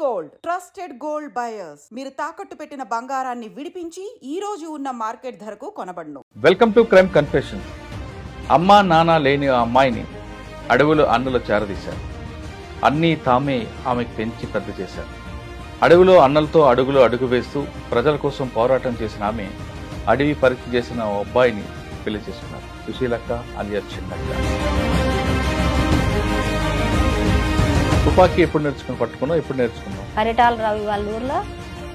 Gold trusted gold buyers మీరు తాకట్టు పెట్టిన బంగారాన్ని విడిపించి ఈ రోజు ఉన్న మార్కెట్ ధరకు కొనబడును. Welcome to crime confession. అమ్మా నాన్న లేని ఆ అమ్మాయిని అడవులు అన్నలు చేరదీశారు. అన్నీ తామే ఆమెకు పెంచి పెద్ద చేశారు. అడవిలో అన్నలతో అడుగులు అడుగు వేస్తూ ప్రజల కోసం పోరాటం చేసిన ఆమె అడవి పరీక్ష చేసిన ఓ అబ్బాయిని పెళ్లి చేసుకున్నారు. సుశీలక్క అలియాస్ చిన్నక్క. తుపాకీ ఎప్పుడు పట్టుకున్నావు? ఎప్పుడు నేర్చుకున్నావు? పరిటాల రవి వాళ్ళ ఊర్లో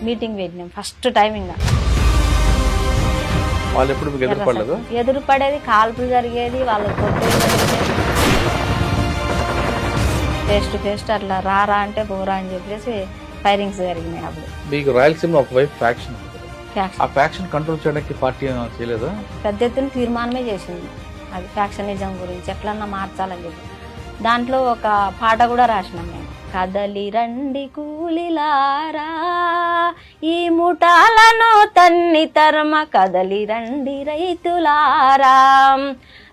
మీటింగ్ పెట్టినాం ఫస్ట్ టైం. ఇంకా వాళ్ళు ఎప్పుడు మీకు ఎదురుపడలేదు? ఎదురుపడేది, కాల్పులు జరిగేది, వాళ్ళు ఫేస్ టు ఫేస్ అట్లా రారా అంటే పోరా అని చెప్పేసి ఫైరింగ్స్ జరిగినాయి. అప్పుడు మీకు రాయలసీమలో ఒకవైపు ఫ్యాక్షన్, ఆ ఫ్యాక్షన్ కంట్రోల్ చేయడానికి పార్టీ చేయలేదా? పెద్ద ఎత్తున తీర్మానమే చేసింది. అది ఫ్యాక్షనిజం గురించి ఎట్లన్నా మార్చాలని చెప్పి దాంట్లో ఒక పాట కూడా రాసినాం మేము. కదలి రండి కూలిలారా ఈ ముఠాలను తన్ని తరమ, కదలి రండి రైతులారా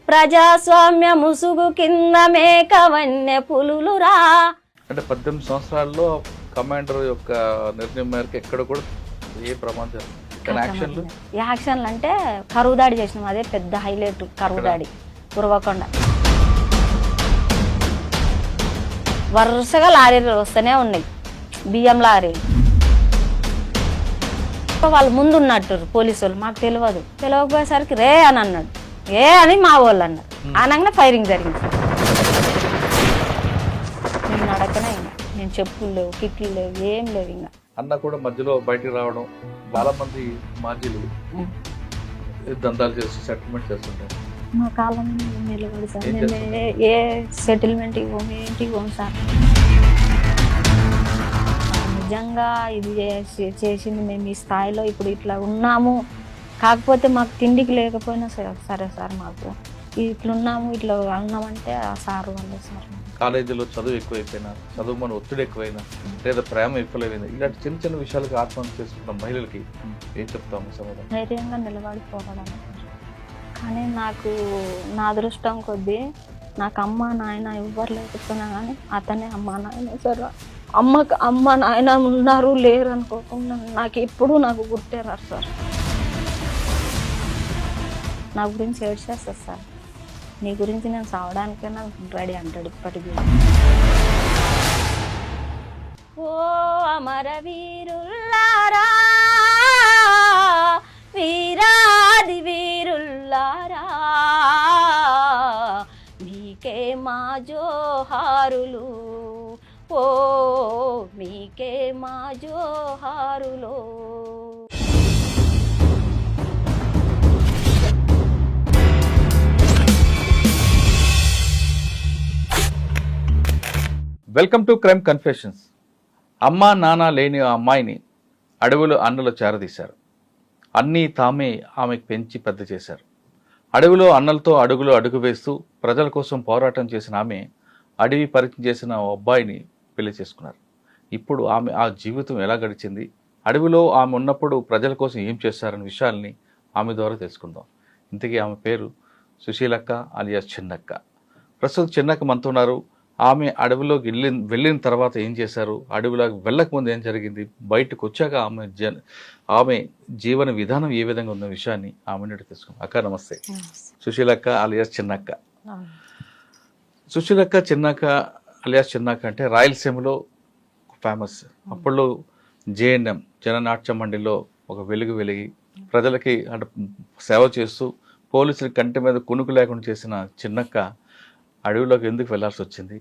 ప్రజాస్వామ్య ముసుగు కింద మేక వన్య పులులురా. అంటే 18 సంవత్సరాల్లో కమాండర్ యొక్క నిర్ణయం మేరకు ఎక్కడ కూడా ఏ ప్రమాదం యాక్షన్లు అంటే కరువు దాడి చేసినాం. అదే పెద్ద హైలైట్, కరువు దాడి ఉరవకొండ. వరుసగా లారీలు వస్తూనే ఉన్నాయి, బియ్యం లారీలు. వాళ్ళు ముందు ఉన్నట్టు పోలీసు వాళ్ళు, మాకు తెలియకపోయేసరికి రే అని అన్నాడు. ఏ అని మా వాళ్ళు అన్నారు. అనగానే ఫైరింగ్ జరిగింది. నేను నడకనే ఇంకా, నేను చెప్పులు లేవు, కిట్లు లేవు, ఏం లేవు. ఇంకా అన్న కూడా మధ్యలో బయటికి రావడం, చాలా మంది మాజీలు దందాలు చేసి సెటిల్మెంట్ చేస్తుంటారు. మా కాలం నిలబడి సార్, మేము ఏ సెటిల్మెంట్ ఇవ్వము, ఏంటి ఇవ్వము సార్. నిజంగా ఇది చేసింది మేము ఈ స్థాయిలో ఇప్పుడు ఇట్లా ఉన్నాము. కాకపోతే మాకు తిండికి లేకపోయినా సరే సార్, మాకు ఇట్లున్నాము, ఇట్లా ఉన్నామంటే ఆ సార్ వల్లే సార్. కాలేజీలో చదువు ఎక్కువైపోయినా, చదువు మన ఒత్తిడి ఎక్కువైనా, లేదా ప్రేమ ఎక్కువైనా, ఇలాంటి చిన్న చిన్న విషయాలకి ఆత్మహత్య చేసుకున్న మహిళలకి ఏం చెప్తాము సమాధానం? ధైర్యంగా నిలబడి పోరాడాలి. కానీ నాకు నా అదృష్టం కొద్దీ నాకు అమ్మ నాయన ఎవ్వరు లేకపోయినా కానీ అతనే అమ్మ నాయన సార్. అమ్మ నాయన ఉన్నారు లేరు అనుకోకుండా నాకు ఎప్పుడూ నాకు గుర్తేరారు సార్. నా గురించి ఏడ్చేస్తారు సార్. నీ గురించి నేను సావడానికైనా రెడీ అంటాడు ఇప్పటికీ. ఓ అమర వీరుల్లారా, వీరాది వీరుల్లారా, మీకే మా జోహారులు, ఓ మీకే మా జోహారులు. Welcome to crime confessions. అమ్మా నాన్న లేని ఆ అమ్మాయిని అడవులు అన్నలు చేరదీశారు. అన్నీ తామే ఆమెకు పెంచి పెద్ద చేశారు. అడవిలో అన్నలతో అడుగులు అడుగు వేస్తూ ప్రజల కోసం పోరాటం చేసిన ఆమె అడవి పరిచయం చేసిన ఓ అబ్బాయిని పెళ్లి చేసుకున్నారు. ఇప్పుడు ఆమె ఆ జీవితం ఎలా గడిచింది, అడవిలో ఆమె ఉన్నప్పుడు ప్రజల కోసం ఏం చేశారనే విషయాల్ని ఆమె ద్వారా తెలుసుకుందాం. ఇంతకీ ఆమె పేరు సుశీలక్క అలియాస్ చిన్నక్క. ప్రస్తుతం చిన్నక్క మనతో ఉన్నారు. ఆమె అడవిలోకి వెళ్ళిన తర్వాత ఏం చేశారు, అడవిలోకి వెళ్ళకముందు ఏం జరిగింది, బయటకు వచ్చాక ఆమె జీవన విధానం ఏ విధంగా ఉన్న విషయాన్ని ఆమె నుండి తెలుసుకుందాం. అక్క నమస్తే. సుశీలక్క అలియాస్ చిన్నక్క. సుశీలక్క చిన్నక్క అలియాస్ చిన్నక్క అంటే రాయలసీమలో ఫేమస్. అప్పట్లో జేఎన్ఎం జననాట్య మండలిలో ఒక వెలిగి ప్రజలకి అంటే సేవ చేస్తూ పోలీసుల కంటి మీద కునుకు లేకుండా చేసిన చిన్నక్క అడవిలోకి ఎందుకు వెళ్లాల్సి వచ్చింది,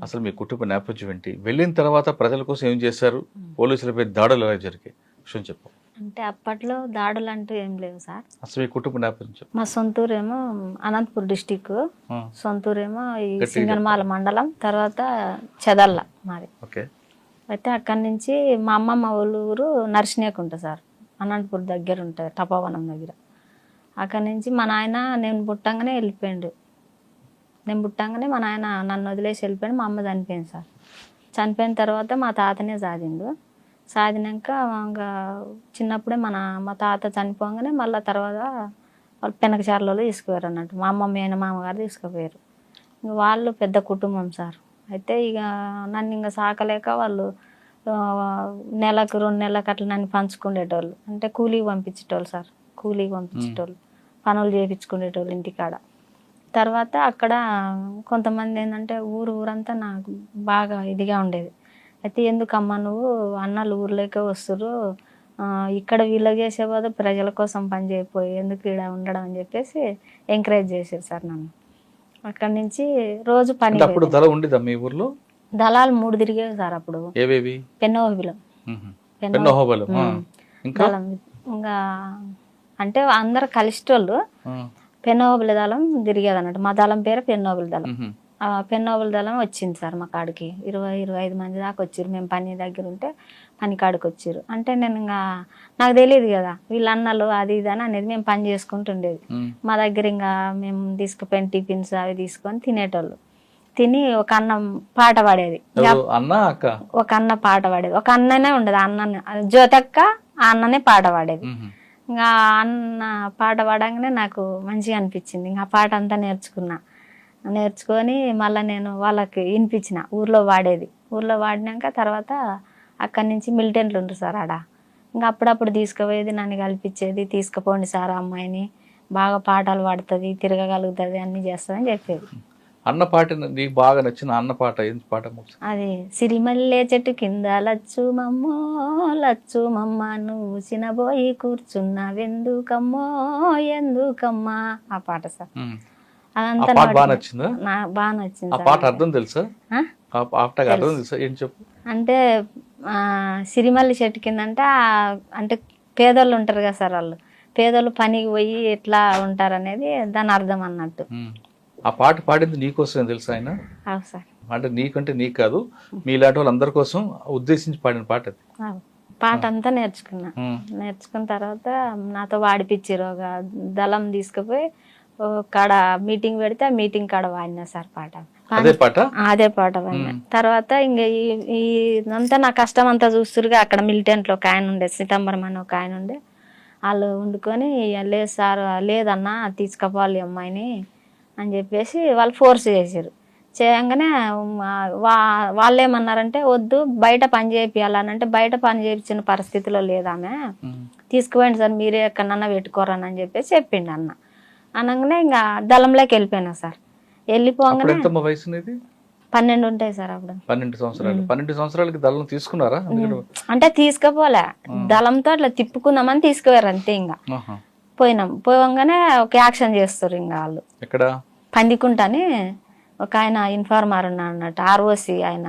అసలు మీ కుటుంబ నేపథ్యం ఏంటి, వెళ్ళిన తర్వాత ప్రజల కోసం ఏం చేశారు, పోలీసులపై దాడులు ఎలా జరిగాయి విషయం చెప్పు. అంటే అప్పట్లో దాడులు అంటూ ఏం లేవు సార్. అసలు మీ కుటుంబ నేపథ్యం? మా సొంతూరేమో అనంతపూర్ డిస్టిక్, సొంతూరేమో ఈ సింగనమాల మండలం, తర్వాత చెదల్ల మాది. ఓకే. అయితే అక్కడి నుంచి మా అమ్మమ్మ ఊరు నర్సినేకుంట సార్, అనంతపూర్ దగ్గర ఉంటుంది, టపావనం దగ్గర. అక్కడి నుంచి మా నాయన నేను పుట్టంగానే వెళ్ళిపోయిండు. నేను పుట్టంగానే మా నాయన నన్ను వదిలేసి వెళ్ళిపోయాడు. మా అమ్మ చనిపోయింది సార్. చనిపోయిన తర్వాత మా తాతనే సాధిండు. సాధినాక ఇంకా చిన్నప్పుడే మా తాత చనిపోగానే మళ్ళీ తర్వాత వాళ్ళు పెనకచారులలో తీసుకుపోయారు అన్నట్టు. మా అమ్మ మామగారు తీసుకుపోయారు. వాళ్ళు పెద్ద కుటుంబం సార్. అయితే ఇక నన్ను ఇంకా సాకలేక వాళ్ళు నెలకు 2 నెలలకు అట్లా నన్ను పంచుకునేటోళ్ళు, అంటే కూలీకి పంపించేటోళ్ళు సార్, కూలీకి పంపించేటోళ్ళు, పనులు చేయించుకునేటోళ్ళు ఇంటికాడ. తర్వాత అక్కడ కొంతమంది ఏంటంటే ఊరంతా నాకు బాగా ఇదిగా ఉండేది. అయితే ఎందుకమ్మా నువ్వు అన్నలు ఊర్లోకే వస్తురు, ఇక్కడ వీళ్ళకి చేసే బదులు ప్రజల కోసం పని చేయకపోయి ఎందుకు ఇక్కడ ఉండడం అని చెప్పేసి ఎంకరేజ్ చేశారు సార్ నన్ను. అక్కడి నుంచి రోజు పని. అప్పుడు దళ ఉండేదా మీ ఊర్లో? దళాలు 3 తిరిగేవి సార్ అప్పుడు. ఏవేవి? పెన్నోహోబిలం, దళం. ఇంకా అంటే అందరు కలిసేటోళ్ళు. పెన్నోబిల దళం తిరిగేది అన్నట్టు. మా దళం పేరు పెన్నోబిల దళం. పెన్నోబిల దళం వచ్చింది సార్ మా కాడికి. 20-25 మంది దాకా వచ్చారు. మేము పని దగ్గర ఉంటే పని కాడికి వచ్చారు. అంటే నేను ఇంకా నాకు తెలియదు కదా వీళ్ళ అన్నలు అది ఇది అని అనేది. మేము పని చేసుకుంటుండేది. మా దగ్గర ఇంకా మేము తీసుకుపోయిన టిఫిన్స్ అవి తీసుకొని తినేటోళ్ళు. తిని ఒక అన్న పాట పాడేది, ఒక అన్న పాట పాడేది. ఒక అన్ననే ఉండదు, అన్న జ్యోతక్క ఆ అన్ననే పాట పాడేది. ఇంకా అన్న పాట పాడంగానే నాకు మంచిగా అనిపించింది. ఇంకా ఆ పాట అంతా నేర్చుకొని మళ్ళీ నేను వాళ్ళకి వినిపించిన ఊర్లో వాడేది. ఊర్లో వాడినాక తర్వాత అక్కడి నుంచి మిలిటెంట్లు ఉంటారు సార్ ఆడ. ఇంకా అప్పుడప్పుడు తీసుకుపోయేది, నన్ను కల్పించేది. తీసుకుపోండి సార్ అమ్మాయిని, బాగా పాటలు పాడుతుంది, తిరగగలుగుతుంది, అన్నీ చేస్తుంది అని చెప్పేది. అన్న పాట నీకు బాగా నచ్చిన అన్న పాట ఏంటి పాట? అది సిరిమల్లె చెట్టు కింద లచ్చు మమ్మ నువ్వు చినబోయి కూర్చున్నావెందుకమ్మో ఎందుకమ్మా, ఆ పాట సార్. అదంతా బాగా నచ్చిందా? బాగా నచ్చింది. ఆ పాట అర్థం తెలుసా? అర్థం తెలుసా? ఏం చెప్పు. అంటే సిరిమల్లి చెట్టు కింద అంటే పేదోళ్ళు ఉంటారు కదా సార్, వాళ్ళు పేదోళ్ళు పనికి పోయి ఎట్లా ఉంటారు అనేది దాని అర్థం అన్నట్టు. ఆ పాట పాడింది నీకోసం తెలుసా ఆయన? సార్. అంటే నీకంటే నీకు కాదు, మీలాంటి వాళ్ళు అందరి కోసం ఉద్దేశించి పాడిన పాట అది. పాట అంతా నేర్చుకున్న తర్వాత నాతో వాడిపించారు. ఒక దళం తీసుకుపోయి కాడ మీటింగ్ పెడితే ఆ మీటింగ్ కాడ వాడినా సార్ పాట. అదే పాట వాడినా. తర్వాత ఇంకా ఇదంతా నా కష్టం అంతా చూస్తురుగా. అక్కడ మిలిటెంట్లో ఒక ఆయన ఉండే, సీతంబరం అని ఒక ఆయన ఉండే. వాళ్ళు వండుకొని లేదు సార్ లేదన్నా తీసుకుపోవాలి అమ్మాయిని అని చెప్పేసి వాళ్ళు ఫోర్స్ చేశారు. చేయగానే వాళ్ళు ఏమన్నారంటే వద్దు బయట పని చేయాలని, అంటే బయట పని చేయించిన పరిస్థితిలో లేదామె, తీసుకుపోయింది సార్ మీరే ఎక్కడన్నా పెట్టుకోరని అని చెప్పేసి చెప్పిండు అన్న. అనగానే ఇంకా దళంలోకి వెళ్ళిపోయినా సార్. వెళ్ళిపోగానే 12 ఉంటాయి సార్ అప్పుడు. 12 సంవత్సరాలకి దళం తీసుకున్నారా? అంటే తీసుకుపోలే, దళంతో అట్లా తిప్పుకుందామని తీసుకుపోయారు అంతే. ఇంకా పోయంగానే ఒక యాక్షన్ చేస్తారు ఇంకా వాళ్ళు. ఎక్కడ? పందికుంటని ఒక ఆయన ఇన్ఫార్మర్ ఉన్నాడు అన్నట్టు, ఆర్ఓసి ఆయన,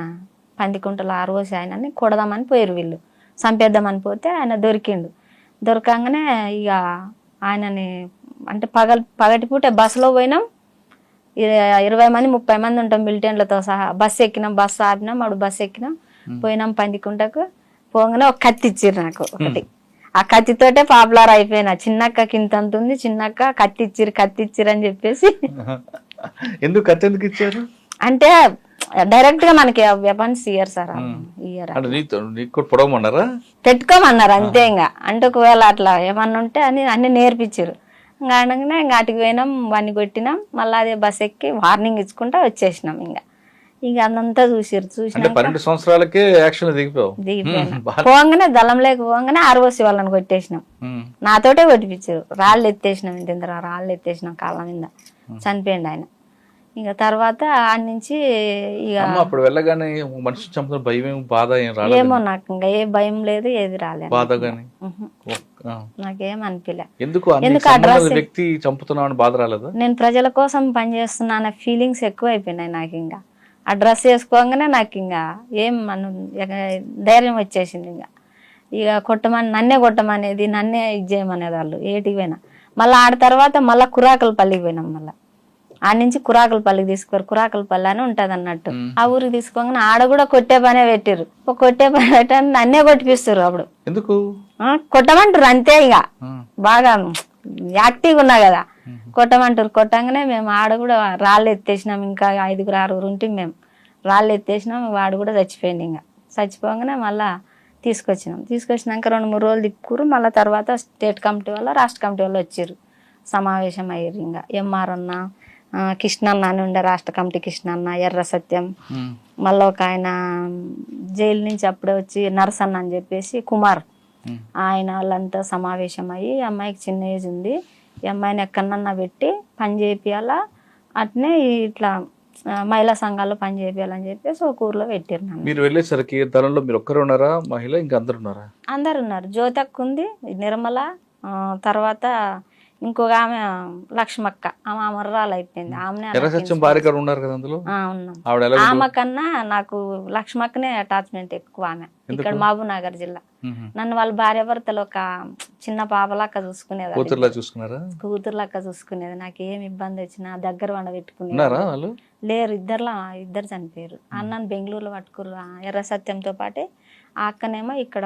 పందికుంటలో ఆర్ఓసి ఆయనని కొడదామని పోయారు వీళ్ళు, చంపేద్దామని పోతే ఆయన దొరికిండు. దొరకంగానే ఇక ఆయనని అంటే పగటిపూట బస్సులో పోయినాం, 20 మంది 30 మంది ఉంటాం మిలిటెంట్లతో సహా. బస్సు ఎక్కినాం, బస్సు ఆపినాం, అప్పుడు బస్సు ఎక్కినాం, పోయినాం పందికుంటకు. పోగానే ఒక కత్తి ఇచ్చిర్రు నాకు ఒకటి. ఆ కత్తితోటే పాపులర్ అయిపోయినా. చిన్నక్క కింతంత ఉంది, చిన్నక్క కత్తి ఇచ్చిర్రు అని చెప్పేసి. ఎందుకు కత్తి ఎందుకు ఇచ్చారు? అంటే డైరెక్ట్ గా మనకి వెపన్స్ ఇయ్యరు సార్, పెట్టుకోమన్నారు అంతే. ఇంకా అంటే ఒకవేళ అట్లా ఏమన్నా ఉంటే అని అన్ని నేర్పించారు. ఇంకా అనగానే ఇంకా అటుకు పోయినాం, వాడిని కొట్టినాం, మళ్ళీ అదే బస్ ఎక్కి వార్నింగ్ ఇచ్చుకుంటా వచ్చేసినాం. ఇంకా అదంతా చూసిరు. 12 సంవత్సరాలకే యాక్షన్ దిగిపోయినా. పోగానే దళంలోకి పోగానే ఆర్ఓసి వాళ్ళని కొట్టేసినాం. నాతోటే కొట్టిపించారు. రాళ్ళు ఎత్తేసినాం, ఇంత రాళ్ళు ఎత్తేసినాం కాళ్ళ మీద. చనిపోయింది ఆయన. ఇంకా తర్వాత ఆడ నుంచి ఇక అప్పుడు వెళ్ళగానే మనిషి చంపుతున్న భయం బాధ ఏమో నాకు ఇంకా ఏ భయం లేదు, ఏది రాలేదు, నాకేం అనిపించలే. ఎందుకు వ్యక్తి చంపుతున్నావు బాధ రాలేదు? నేను ప్రజల కోసం పనిచేస్తున్నా అనే ఫీలింగ్స్ ఎక్కువ అయిపోయినాయి నాకు. ఇంకా ఆ డ్రెస్ వేసుకోగానే నాకు ఇంకా ఏం ధైర్యం వచ్చేసింది. ఇక నన్నే కొట్టమనేది, నన్నే ఇది చేయమనేది వాళ్ళు ఏటికి పోయినా. మళ్ళీ ఆడ తర్వాత మళ్ళీ కురాకలపల్లికి పోయినాం. మళ్ళీ ఆడ నుంచి కురాకలపల్లికి తీసుకుపోరు. కురాకలపల్లి అని ఉంటది అన్నట్టు. ఆ ఊరికి తీసుకోగానే ఆడ కూడా కొట్టే పనే పెట్టారు. కొట్టే పని పెట్టని నన్నే కొట్టిపిస్తారు. అప్పుడు ఎందుకు కొట్టమంటారు అంతే. ఇక బాగా యాక్టివ్గా ఉన్నా కదా, కొట్టమంటారు. కొట్టంగానే మేము ఆడ కూడా రాళ్ళు ఎత్తేసినాం. ఇంకా 5-6 ఉంటే మేము రాళ్ళు ఎత్తేసినాం. వాడు కూడా చచ్చిపోయింది. ఇంకా చచ్చిపోగానే మళ్ళా తీసుకొచ్చినాక 2-3 రోజులు తిప్పుకురు. మళ్ళీ తర్వాత స్టేట్ కమిటీ వాళ్ళు రాష్ట్ర కమిటీ వాళ్ళు వచ్చారు, సమావేశం అయ్యారు. ఇంకా ఎంఆర్ అన్న కృష్ణన్న అని ఉండే రాష్ట్ర కమిటీ కృష్ణన్న, ఎర్ర సత్యం, మళ్ళీ ఒక ఆయన జైలు నుంచి అప్పుడే వచ్చి నరసన్న అని చెప్పేసి కుమార్, ఆయన వాళ్ళంతా సమావేశం అయ్యి అమ్మాయికి చిన్న ఏజ్ ఉంది, ఈ అమ్మాయిని ఎక్కడన్నా పెట్టి పని చేపియాలా, అట్నే ఇట్లా మహిళా సంఘాల్లో పని చేపియాలని చెప్పేసి ఒక ఊర్లో పెట్టారు నన్ను. మీరు వెళ్ళేసరికి దళంలో మీరు ఒక్కరు ఉన్నారా, మహిళ ఇంకా అందరు ఉన్నారా? అందరు ఉన్నారు. జ్యోతక్క ఉంది, నిర్మల, తర్వాత ఇంకొక ఆమె లక్ష్మక్క, ఆమె అమర్రాలు అయిపోయింది. ఎర్ర సత్యం భార్య గారు ఉన్నారు కదా అందులో? ఉన్నాం. ఆవిడ ఎలా ఆమె కన్నా నాకు లక్ష్మక్కనే అటాచ్మెంట్ ఎక్కువ. ఆమె ఇక్కడ మహబూబ్ నగర్ జిల్లా. నన్ను వాళ్ళ భార్య భర్తలు ఒక చిన్న పాపలక్క చూసుకునేది, కూతురులా చూసుకున్నారా? కూతురులక్క చూసుకునేది. నాకు ఏం ఇబ్బంది వచ్చినా దగ్గర వండ పెట్టుకునేది. ఉన్నారా వాళ్ళు? లేరు, ఇద్దరు చనిపోయారు. అన్నను బెంగళూరులో పట్టుకురు ఎర్ర సత్యంతో పాటే. ఆ అక్కనేమో ఇక్కడ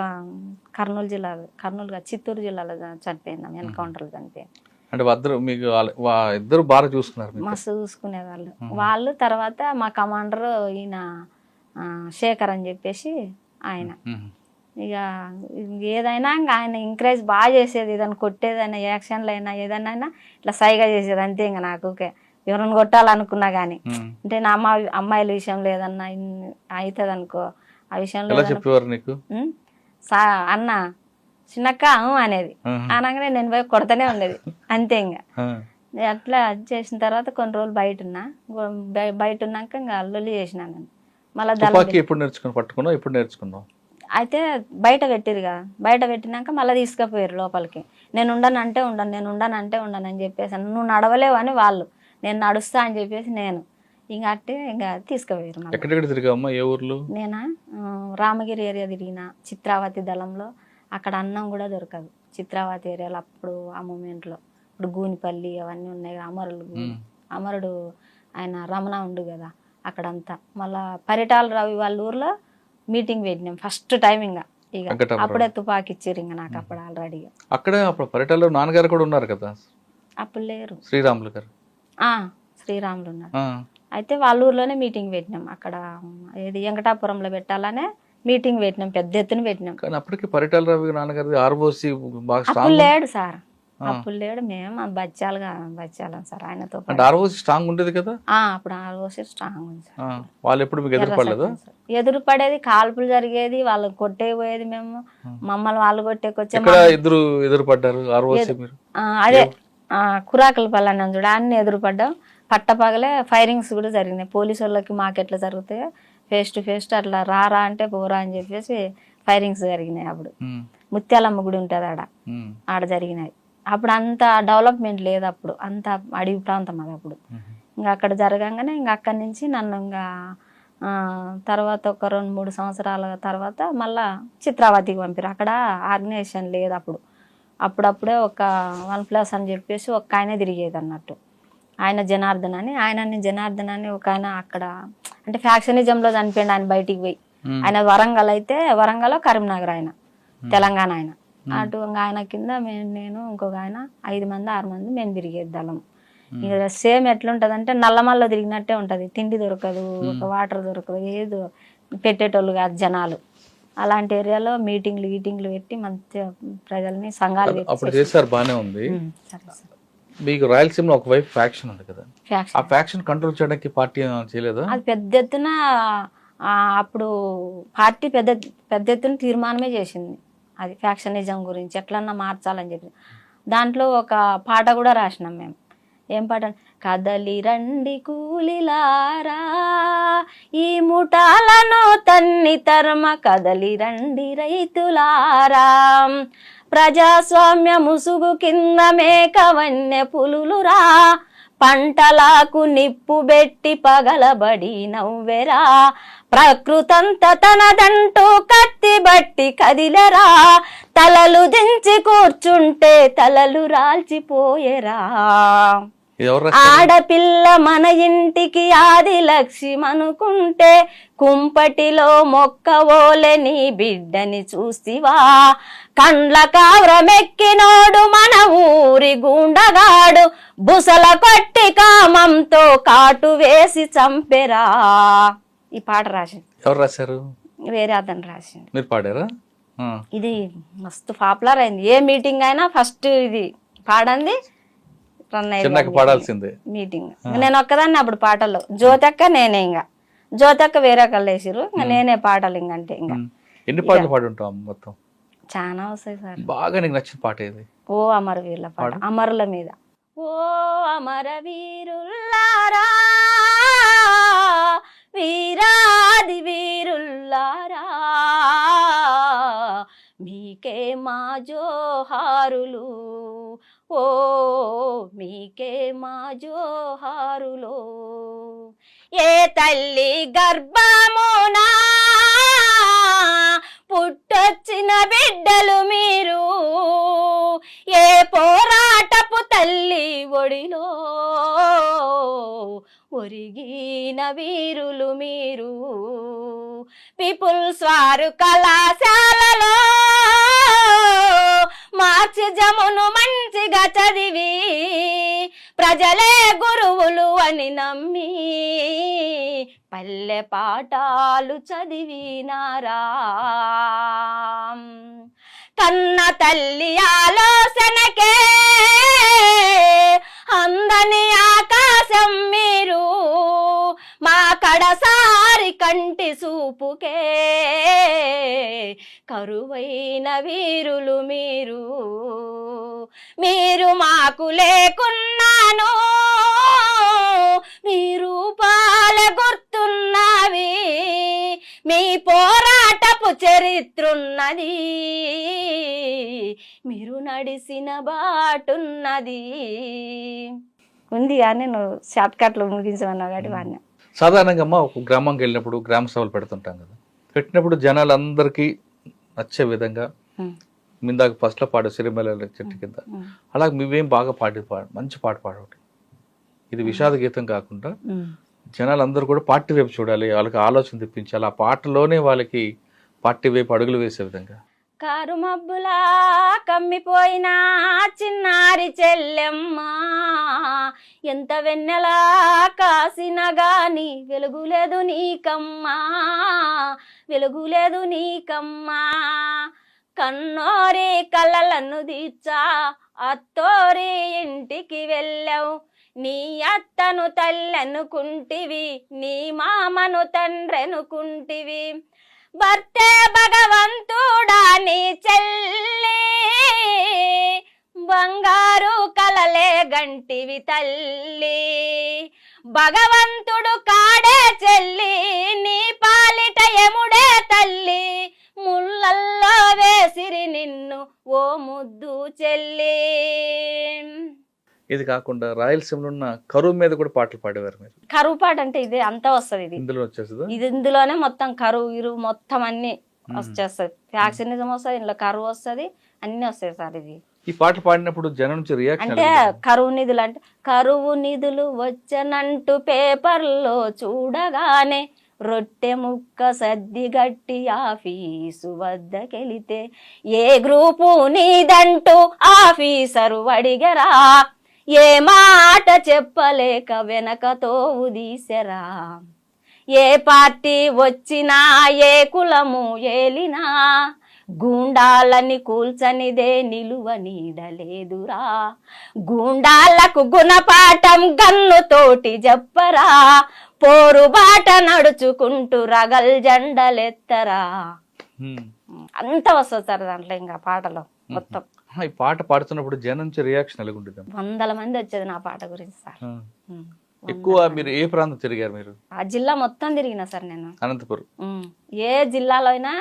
కర్నూలు చిత్తూరు జిల్లాలో చనిపోయింది, ఎన్కౌంటర్లో చనిపోయింది. అంటే ఇద్దరు మీకు ఇద్దరు బాగా చూసుకున్నారు? మస్తు చూసుకునేవాళ్ళు వాళ్ళు. తర్వాత మా కమాండర్ ఈయన శేఖర్ అని చెప్పేసి ఆయన, ఇక ఏదైనా ఇంకా ఆయన ఎంకరేజ్ బాగా చేసేది. ఏదైనా కొట్టేదైనా, యాక్షన్లు అయినా ఏదైనా ఇట్లా సైగా చేసేది అంతే. ఇంకా నాకు ఎవరిని కొట్టాలనుకున్నా కానీ, అంటే నా అమ్మాయిల విషయంలో ఏదన్నా అవుతుంది అనుకో, ఆ విషయంలో చెప్పేవారు నీకు అన్న చిన్నక్క అనేది, అనగానే నేను పోయి కొడతానే ఉండేది అంతే. ఇంకా అట్లా చేసిన తర్వాత కొన్ని రోజులు బయట ఉన్నాక ఇంకా అల్లుల్లి చేసినాను. మళ్ళీ ఎప్పుడు నేర్చుకుని పట్టుకున్నావు? ఎప్పుడు నేర్చుకున్నావు? అయితే బయట పెట్టిరు కదా, బయట పెట్టినాక మళ్ళీ తీసుకుపోయారు లోపలికి. నేను ఉండనంటే ఉండను అని చెప్పేసాను. నువ్వు నడవలేవు అని వాళ్ళు, నేను నడుస్తా అని చెప్పేసి నేను ఇంకా అట్టే ఇంకా తీసుకుపోయారు. ఎక్కడెక్కడ తిరిగామ్మా? ఏ ఊర్లు? నేనా రామగిరి ఏరియా తిరిగిన, చిత్రావతి దళంలో. అక్కడ అన్నం కూడా దొరకదు చిత్రావతి ఏరియాలో అప్పుడు, ఆ మూమెంట్లో. ఇప్పుడు గూనిపల్లి అవన్నీ ఉన్నాయి, అమరుడు ఆయన రమణ ఉండు కదా అక్కడంతా. మళ్ళా పరిటాల రవి వాళ్ళ ఊర్లో మీటింగ్ పెట్టినాం ఫస్ట్ టైం. ఇంకా ఇక అప్పుడే తుపాకి ఇచ్చారు ఇంకా నాకు అప్పుడు ఆల్రెడీగా. అక్కడే అప్పుడు పరిటాలలో నాన్నగారు కూడా ఉన్నారు కదా? అప్పుడు లేరు, శ్రీరాములు గారు. శ్రీరాములు ఉన్నారు. అయితే వాళ్ళ ఊర్లోనే మీటింగ్ పెట్టినాం. అక్కడ ఏది వెంకటాపురంలో పెట్టాలనే మీటింగ్ పెట్టినాం, పెద్ద ఎత్తున పెట్టినాం. కానీ అప్పటికి పరిటాల రవి నాన్నగారు ఆర్ఓసి అప్పుడు లేడు సార్, అప్పుడు లేడు. మేము బచ్చాలం సార్ ఆయనతో. ఆర్ఓసి స్ట్రాంగ్ ఉండేది కదా అప్పుడు? ఆర్ఓసి స్ట్రాంగ్ ఉంది సార్. వాళ్ళు ఎప్పుడు మీకు ఎదురుపడలేదు? ఎదురుపడేది, కాల్పులు జరిగేది, వాళ్ళు కొట్టేపోయేది. మేము మమ్మల్ని వాళ్ళు కొట్టేకొచ్చే. ఎదురుపడ్డారు ఆర్ఓసి మీరు? అదే కురాకుల పల్లెని చూడ అన్ని ఎదురుపడ్డాం. పట్టపగలే ఫైరింగ్స్ కూడా జరిగినాయి. పోలీసు వాళ్ళకి మాకు ఎట్లా జరుగుతాయో ఫేస్ టు ఫేస్ అట్లా రారా అంటే పోరా అని చెప్పేసి ఫైరింగ్స్ జరిగినాయి. అప్పుడు ముత్యాలమ్మ గుడి ఉంటుంది ఆడ జరిగినాయి. అప్పుడు అంత డెవలప్మెంట్ లేదు, అప్పుడు అంత అడవి ప్రాంతం అది. అప్పుడు ఇంకా అక్కడ జరగంగానే ఇంకా అక్కడి నుంచి నన్ను ఇంకా తర్వాత ఒక 2-3 సంవత్సరాల తర్వాత మళ్ళా చిత్రావతికి పంపారు. అక్కడ ఆర్గనైజేషన్ లేదు అప్పుడు. అప్పుడప్పుడే ఒక 1+ అని చెప్పేసి ఒక ఆయనే తిరిగేది అన్నట్టు. ఆయన జనార్దన్ అని ఒక ఆయన అక్కడ, అంటే ఫ్యాక్షనిజంలో చనిపోయింది ఆయన బయటికి పోయి. ఆయన వరంగల్ అయితే, వరంగల్ కరీంనగర్ ఆయన తెలంగాణ ఆయన. అటు ఆయన కింద నేను ఇంకొక ఆయన 5 మంది 6 మంది మేము తిరిగేది దళం. ఇక సేమ్ ఎట్లుంటది అంటే నల్లమల్లో తిరిగినట్టే ఉంటది. తిండి దొరకదు, ఒక వాటర్ దొరకదు, ఏదో పెట్టేటోళ్ళు కాదు జనాలు. అలాంటి ఏరియాలో మీటింగ్లు పెట్టి మంచిగా ప్రజల్ని సంఘాలు చేశారు. బానే ఉంది. మీకు రాయలసీమలో ఒకవైపు ఫ్యాక్షన్ ఉంది కదా, ఆ ఫ్యాక్షన్ కంట్రోల్ చేయడానికి పార్టీ చేయలేదా? అది పెద్ద ఎత్తున అప్పుడు పార్టీ పెద్ద ఎత్తున తీర్మానమే చేసింది. అది ఫ్యాక్షనిజం గురించి ఎట్లన్నా మార్చాలని చెప్పి. దాంట్లో ఒక పాట కూడా రాసినాం మేము. ఏం పాట? కదలి రండి కూలిలారా ఈ ముఠాలను తన్ని తరమ, కదలి రండి రైతులారా ప్రజాస్వామ్య ముసుగు కింద మేకవన్య పులులురా, పంటలకు నిప్పు బెట్టి పగలబడి నవ్వెరా, ప్రకృతంత తనదంటూ కత్తి బట్టి కదిలెరా, తలలు దించి కూర్చుంటే తలలు రాల్చిపోయేరా, ఆడపిల్ల మన ఇంటికి ఆది లక్ష్యం అనుకుంటే కుంపటిలో మొక్కవోలే నీ బిడ్డని చూసివా, కండ్ల కావ్రమెక్కినోడు మన ఊరి గుండగాడు, బుసల కొట్టి కామంతో కాటు వేసి చంపెరా. ఈ పాట రాసింది. ఎవరు రాశారు? వేరే అతను రాసింది. మీరు పాడారా? ఇది మస్తు పాపులర్ అయింది. ఏ మీటింగ్ అయినా ఫస్ట్ ఇది పాడంది చిన్నక్క పాడాల్సిందే మీటింగ్. నేను ఒక్కదాన్ని అప్పుడు పాటలు, జ్యోతక్క నేనే, ఇంకా జ్యోతక్క వేరే కళ్ళు వేసిరు, ఇంకా నేనే పాటలు ఇంకంటే. ఇంకా ఎన్ని పాటలు పాడి ఉంటాం మొత్తం? చాలా వస్తాయి సార్. బాగా నీకు నచ్చిన పాట ఏది? ఓ అమరవీరుల పాట, అమరుల మీద. ఓ అమరవీరుల్లారా, వీరాది వీరుల్లారా, మీకే మా జోహారులు, ఓ మీకే మా జోహారులో. ఏ తల్లి గర్భమునా పుట్టొచ్చిన బిడ్డలు మీరు, ఏ పోరాటపు తల్లి ఒడిలో ఒరిగిన వీరులు మీరు. పీపుల్స్ వారు కళాశాలలో మార్చి జమును మంచిగా చదివి, ప్రజలే గురువులు అని నమ్మి, పల్లె పాఠాలు చదివినారా. కన్న తల్లి ఆలోచనకే అందని ఆకాశం మీరు, మా కడసారి కంటి చూపుకే కరువైన వీరులు మీరు. మీరు మాకు లేకున్నాను, మీ రూపాల గుర్తున్నవి, మీ పోరాటపు చరిత్రున్నది, మీరు నడిసిన బాటున్నది. ఉంది కానీ నేను షార్ట్ కట్లు ముగించమన్నా కాబట్టి వాడిని. సాధారణంగా అమ్మ ఒక గ్రామంకి వెళ్ళినప్పుడు గ్రామ సభలు పెడుతుంటాం కదా, పెట్టినప్పుడు జనాలందరికీ నచ్చే విధంగా మిందాక ఫస్ట్లో పాడు సిరిమల చెట్టు కింద, అలాగే మేమేం బాగా మంచి పాట పాడవటం. ఇది విషాద గీతం కాకుండా జనాలందరూ కూడా పార్టీ వైపు చూడాలి, వాళ్ళకి ఆలోచన తెప్పించాలి, ఆ పాటలోనే వాళ్ళకి పార్టీ వైపు అడుగులు వేసే విధంగా. కారు మబ్బులా కమ్మిపోయిన చిన్నారి చెల్లెమ్మ, ఎంత వెన్నెలా కాసిన గాని వెలుగులేదు నీకమ్మా, వెలుగులేదు నీకమ్మా. కన్నోరి కళ్ళలను తీర్చా అత్తోరి ఇంటికి వెళ్ళావు, నీ అత్తను తల్లనుకుంటివి, నీ మామను తండ్రనుకుంటివి, భర్తే భగవంతుడా నీ చెల్లి, బంగారు కలలే గంటివి తల్లి. భగవంతుడు కాడే చెల్లి, నీ పాలిట యముడే తల్లి, ముళ్ళల్లో వేసిరి నిన్ను ఓ ముద్దు చెల్లి. ఇది కాకుండా రాయలసీమలో ఉన్న కరువు మీద కూడా పాటలు పాడేవారు మీరు. కరువు పాట అంటే ఇదే అంతా వస్తుంది. ఇది ఇందులో వచ్చేస్తుందా? ఇది ఇందులోనే మొత్తం కరువు ఇరువు మొత్తం అన్ని వచ్చేస్తుంది. ఫ్యాక్షనిజం వస్తుంది, ఇందులో కరువు వస్తుంది, అన్ని వస్తాయి సార్. ఇది ఈ పాటలు పాడినప్పుడు జనం నుంచి రియాక్షన్ అంటే కరువు నిధులు అంటే, కరువు నిధులు వచ్చనంటూ పేపర్లో చూడగానే రొట్టె ముక్క సర్ది గట్టి ఆఫీసు వద్దకెళితే, ఏ గ్రూపు నీదంటూ ఆఫీసరు అడిగరా, ఏ మాట చెప్పలేక వెనకతో ఉదీసెరా, ఏ పార్టీ వచ్చినా ఏ కులము ఏలినా, గూండాలని కూల్చనిదే నిలువ నీడలేదురా, గూండాలకు గుణపాఠం గన్నుతోటి చెప్పరా, పోరు బాట నడుచుకుంటూ రగల్ జెండలెత్తరా. అంత వస్తుంది సార్ దాంట్లో. ఇంకా పాటలో మొత్తం ఈ పాట పాడుతున్నప్పుడు జనం నుంచి రియాక్షన్ ఎలా ఉంటుంది? 100 మంది వచ్చేది నా పాట గురించి సార్. ఎక్కువ మీరు ఏ ప్రాంతం తిరిగారు మీరు? ఆ జిల్లా మొత్తం తిరిగిన సార్ నేను. అనంతపురం. ఏ జిల్లాలో అయినా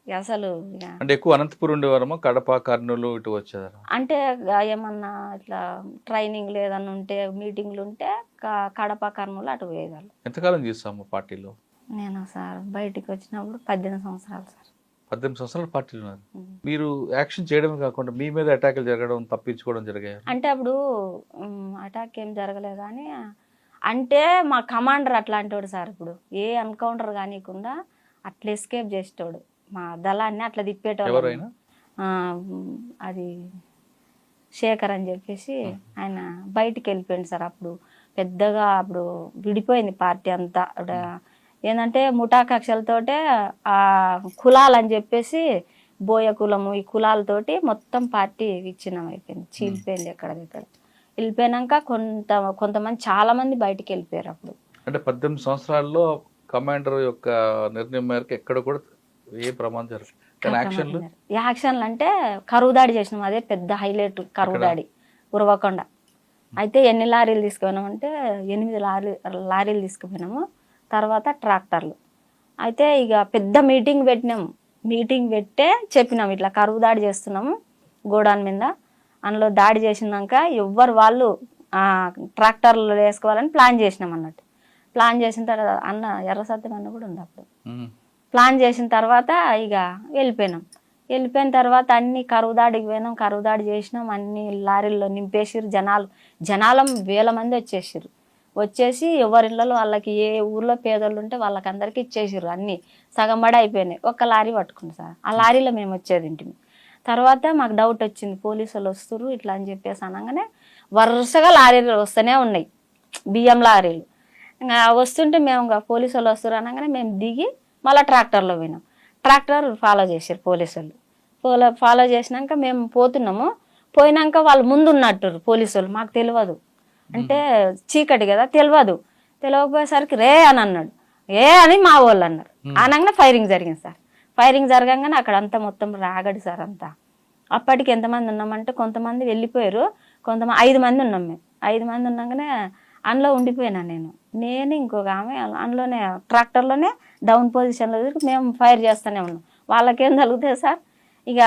అసలు. అంటే ఎక్కువ అనంతపురం ఉండేవారమో, కడప కర్నూలు ఇటు వచ్చేదారు? అంటే ఏమన్నా ఇట్లా ట్రైనింగ్ లేదన్నా ఉంటే, మీటింగ్లు ఉంటే కడప కర్నూలు అటు పోయేవాళ్ళు. ఎంతకాలం చేస్తాము పార్టీలో? నేను సార్ బయటికి వచ్చినప్పుడు 18 సంవత్సరాలు సార్. 18 సంవత్సరాలు పార్టీలు ఉన్నారు మీరు. యాక్షన్ చేయడమే కాకుండా మీ మీద అటాకులు జరగడం, తప్పించుకోవడం జరిగాయి అంటే? అప్పుడు అటాక్ ఏం జరగలేదు కానీ, అంటే మా కమాండర్ అట్లాంటి వాడు సార్. ఇప్పుడు ఏ ఎన్కౌంటర్ కానికుండా అట్లా ఎస్కేప్ చేసేటోడు, మా దళాన్ని అట్లా తిప్పేటోడు. అది శేఖర్ అని చెప్పేసి ఆయన బయటికి వెళ్ళిపోయింది సార్. అప్పుడు పెద్దగా అప్పుడు విడిపోయింది పార్టీ అంతా. ఏంటంటే ముఠా కక్షలతోటే ఆ కులాలని చెప్పేసి, బోయ కులము ఈ కులాలతోటి మొత్తం పార్టీ విచ్ఛిన్నం అయిపోయింది, చీలిపోయింది ఎక్కడ దగ్గర. వెళ్ళిపోయినాక కొంతమంది చాలా మంది బయటికి వెళ్ళిపోయారు అప్పుడు. అంటే 18 సంవత్సరాల్లో కమాండర్ యొక్క నిర్ణయం మేరకు ఎక్కడ కూడా ఏ ప్రమాదం జరగదు. కానీ యాక్షన్లు యాక్షన్లు అంటే కరువు దాడి చేసినాం, అదే పెద్ద హైలైట్. కరువు దాడి ఉరవకొండ. అయితే ఎన్ని లారీలు తీసుకుపోయినామంటే 8 లారీలు తీసుకుపోయినాము. తర్వాత ట్రాక్టర్లు. అయితే ఇక పెద్ద మీటింగ్ పెట్టినాము. మీటింగ్ పెట్టే చెప్పినాం ఇట్లా కరువు దాడి చేస్తున్నాము గోడాన్ మీద. అందులో దాడి చేసినాక ఎవ్వరు వాళ్ళు ట్రాక్టర్లు వేసుకోవాలని ప్లాన్ చేసినాం అన్నట్టు. ప్లాన్ చేసిన తర్వాత అన్న ఎర్ర సత్యం అన్న కూడా ఉంది అప్పుడు. ప్లాన్ చేసిన తర్వాత ఇక వెళ్ళిపోయినాం. వెళ్ళిపోయిన తర్వాత అన్ని కరువు దాడికి పోయినాం. కరువు దాడి చేసినాం, అన్ని లారీల్లో నింపేసిరు. జనాలం వేల మంది వచ్చేసి ఎవరిళ్ళలో వాళ్ళకి ఏ ఊర్లో పేదోళ్ళు ఉంటే వాళ్ళకి అందరికీ ఇచ్చేసిర్రు. అన్నీ సగం బడి అయిపోయినాయి. ఒక్క లారీ పట్టుకుంది సార్. ఆ లారీలో మేము వచ్చేది ఇంటిని. తర్వాత మాకు డౌట్ వచ్చింది, పోలీసు వాళ్ళు వస్తురు ఇట్లా అని చెప్పేసి అనగానే వరుసగా లారీలు వస్తూనే ఉన్నాయి, బియ్యం లారీలు. ఇంకా వస్తుంటే మేము ఇంకా పోలీసు వాళ్ళు వస్తారు అనగానే మేము దిగి మళ్ళీ ట్రాక్టర్లో పోయినాం. ట్రాక్టర్ ఫాలో చేసారు పోలీసు వాళ్ళు. ఫాలో చేసినాక మేము పోతున్నాము. పోయినాక వాళ్ళు ముందు ఉన్నట్టు పోలీసు వాళ్ళు, మాకు తెలియదు. అంటే చీకటి కదా, తెలియకపోయేసరికి రే అని అన్నాడు. ఏ అని మా వాళ్ళు అన్నారు. అనగానే ఫైరింగ్ జరిగింది సార్. ఫైరింగ్ జరగంగానే అక్కడ అంతా మొత్తం రాగడి సార్ అంతా. అప్పటికి ఎంతమంది ఉన్నామంటే కొంతమంది వెళ్ళిపోయారు, 5 మంది ఉన్నాం మేము. 5 మంది ఉన్నాగానే అందులో ఉండిపోయినా నేను ఇంకొక ఆమె అందులోనే ట్రాక్టర్లోనే డౌన్ పొజిషన్లో మేము ఫైర్ చేస్తూనే ఉన్నాం. వాళ్ళకేం తగులుతుంది సార్. ఇక